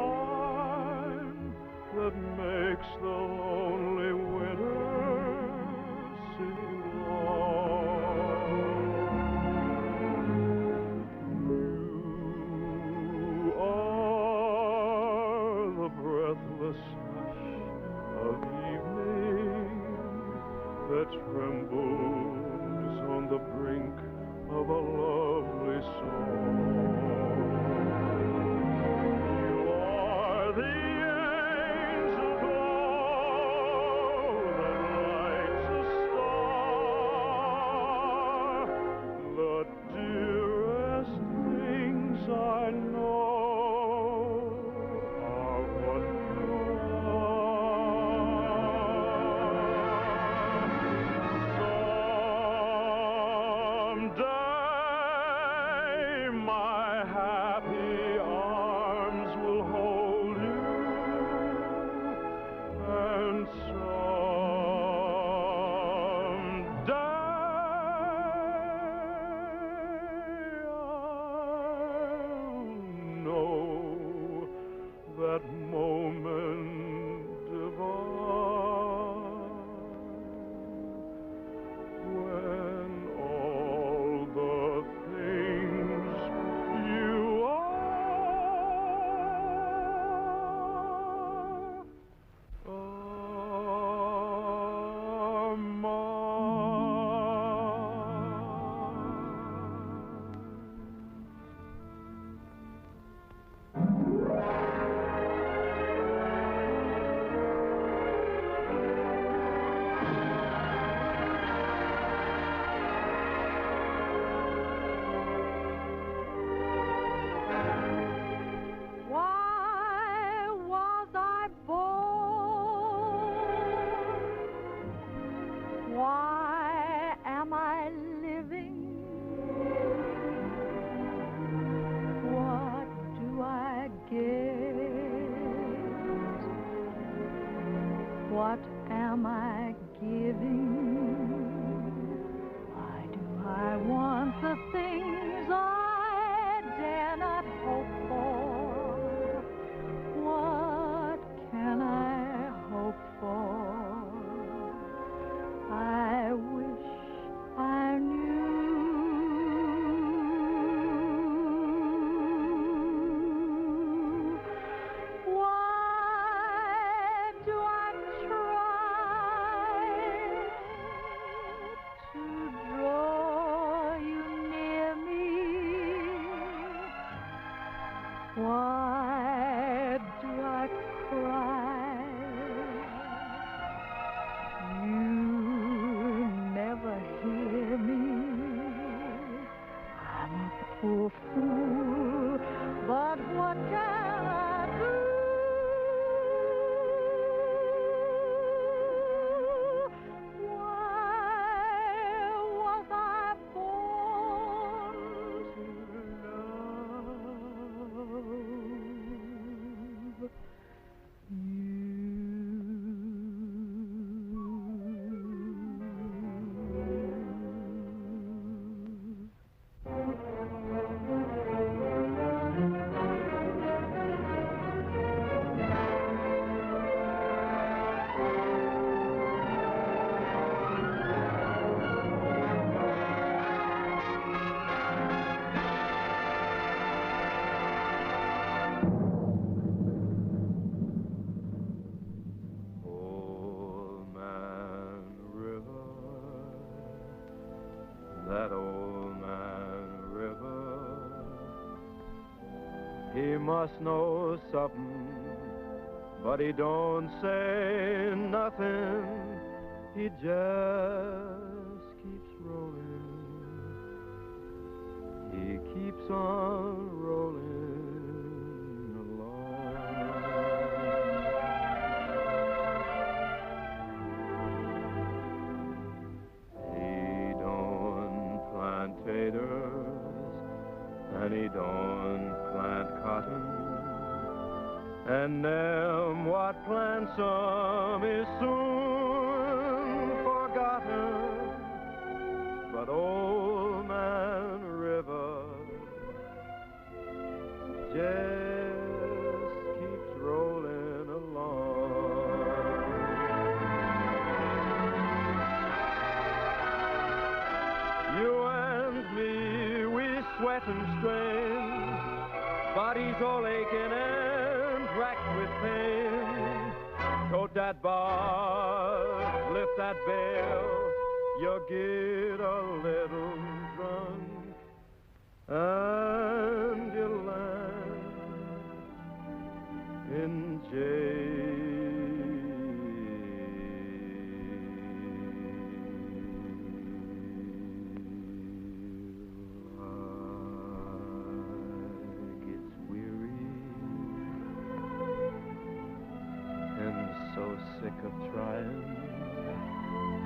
that makes the lonely winter sing long. You are the breathless hush of evening that trembles on the brink of a lovely song. You are the angel glow that lights a star, the dearest things I know are what you Someday my happy arms will hold you, and someday I'll know that moment divine when all the things you are Why was I born? Why am I living? What do I get? What am I giving? Why do I want the things I dare not hope for? What can I hope for? I wish I knew. Why do I try to draw you near me? Why do I cry? You never hear me. I'm a poor fool, but what can I do? Why was I born to love you? Old Man River, that old man River, he must know something, but he don't say nothing. He just keeps rolling. He keeps on rolling along. He don't plant taters, and he don't plant cotton, and them what plants 'em is soon forgotten. But old man River, sweat and strain, but he's all aching and racked with pain. Tote that bar, lift that bell, you get a little drunk, and you land in jail. So sick of trying,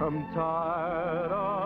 I'm tired of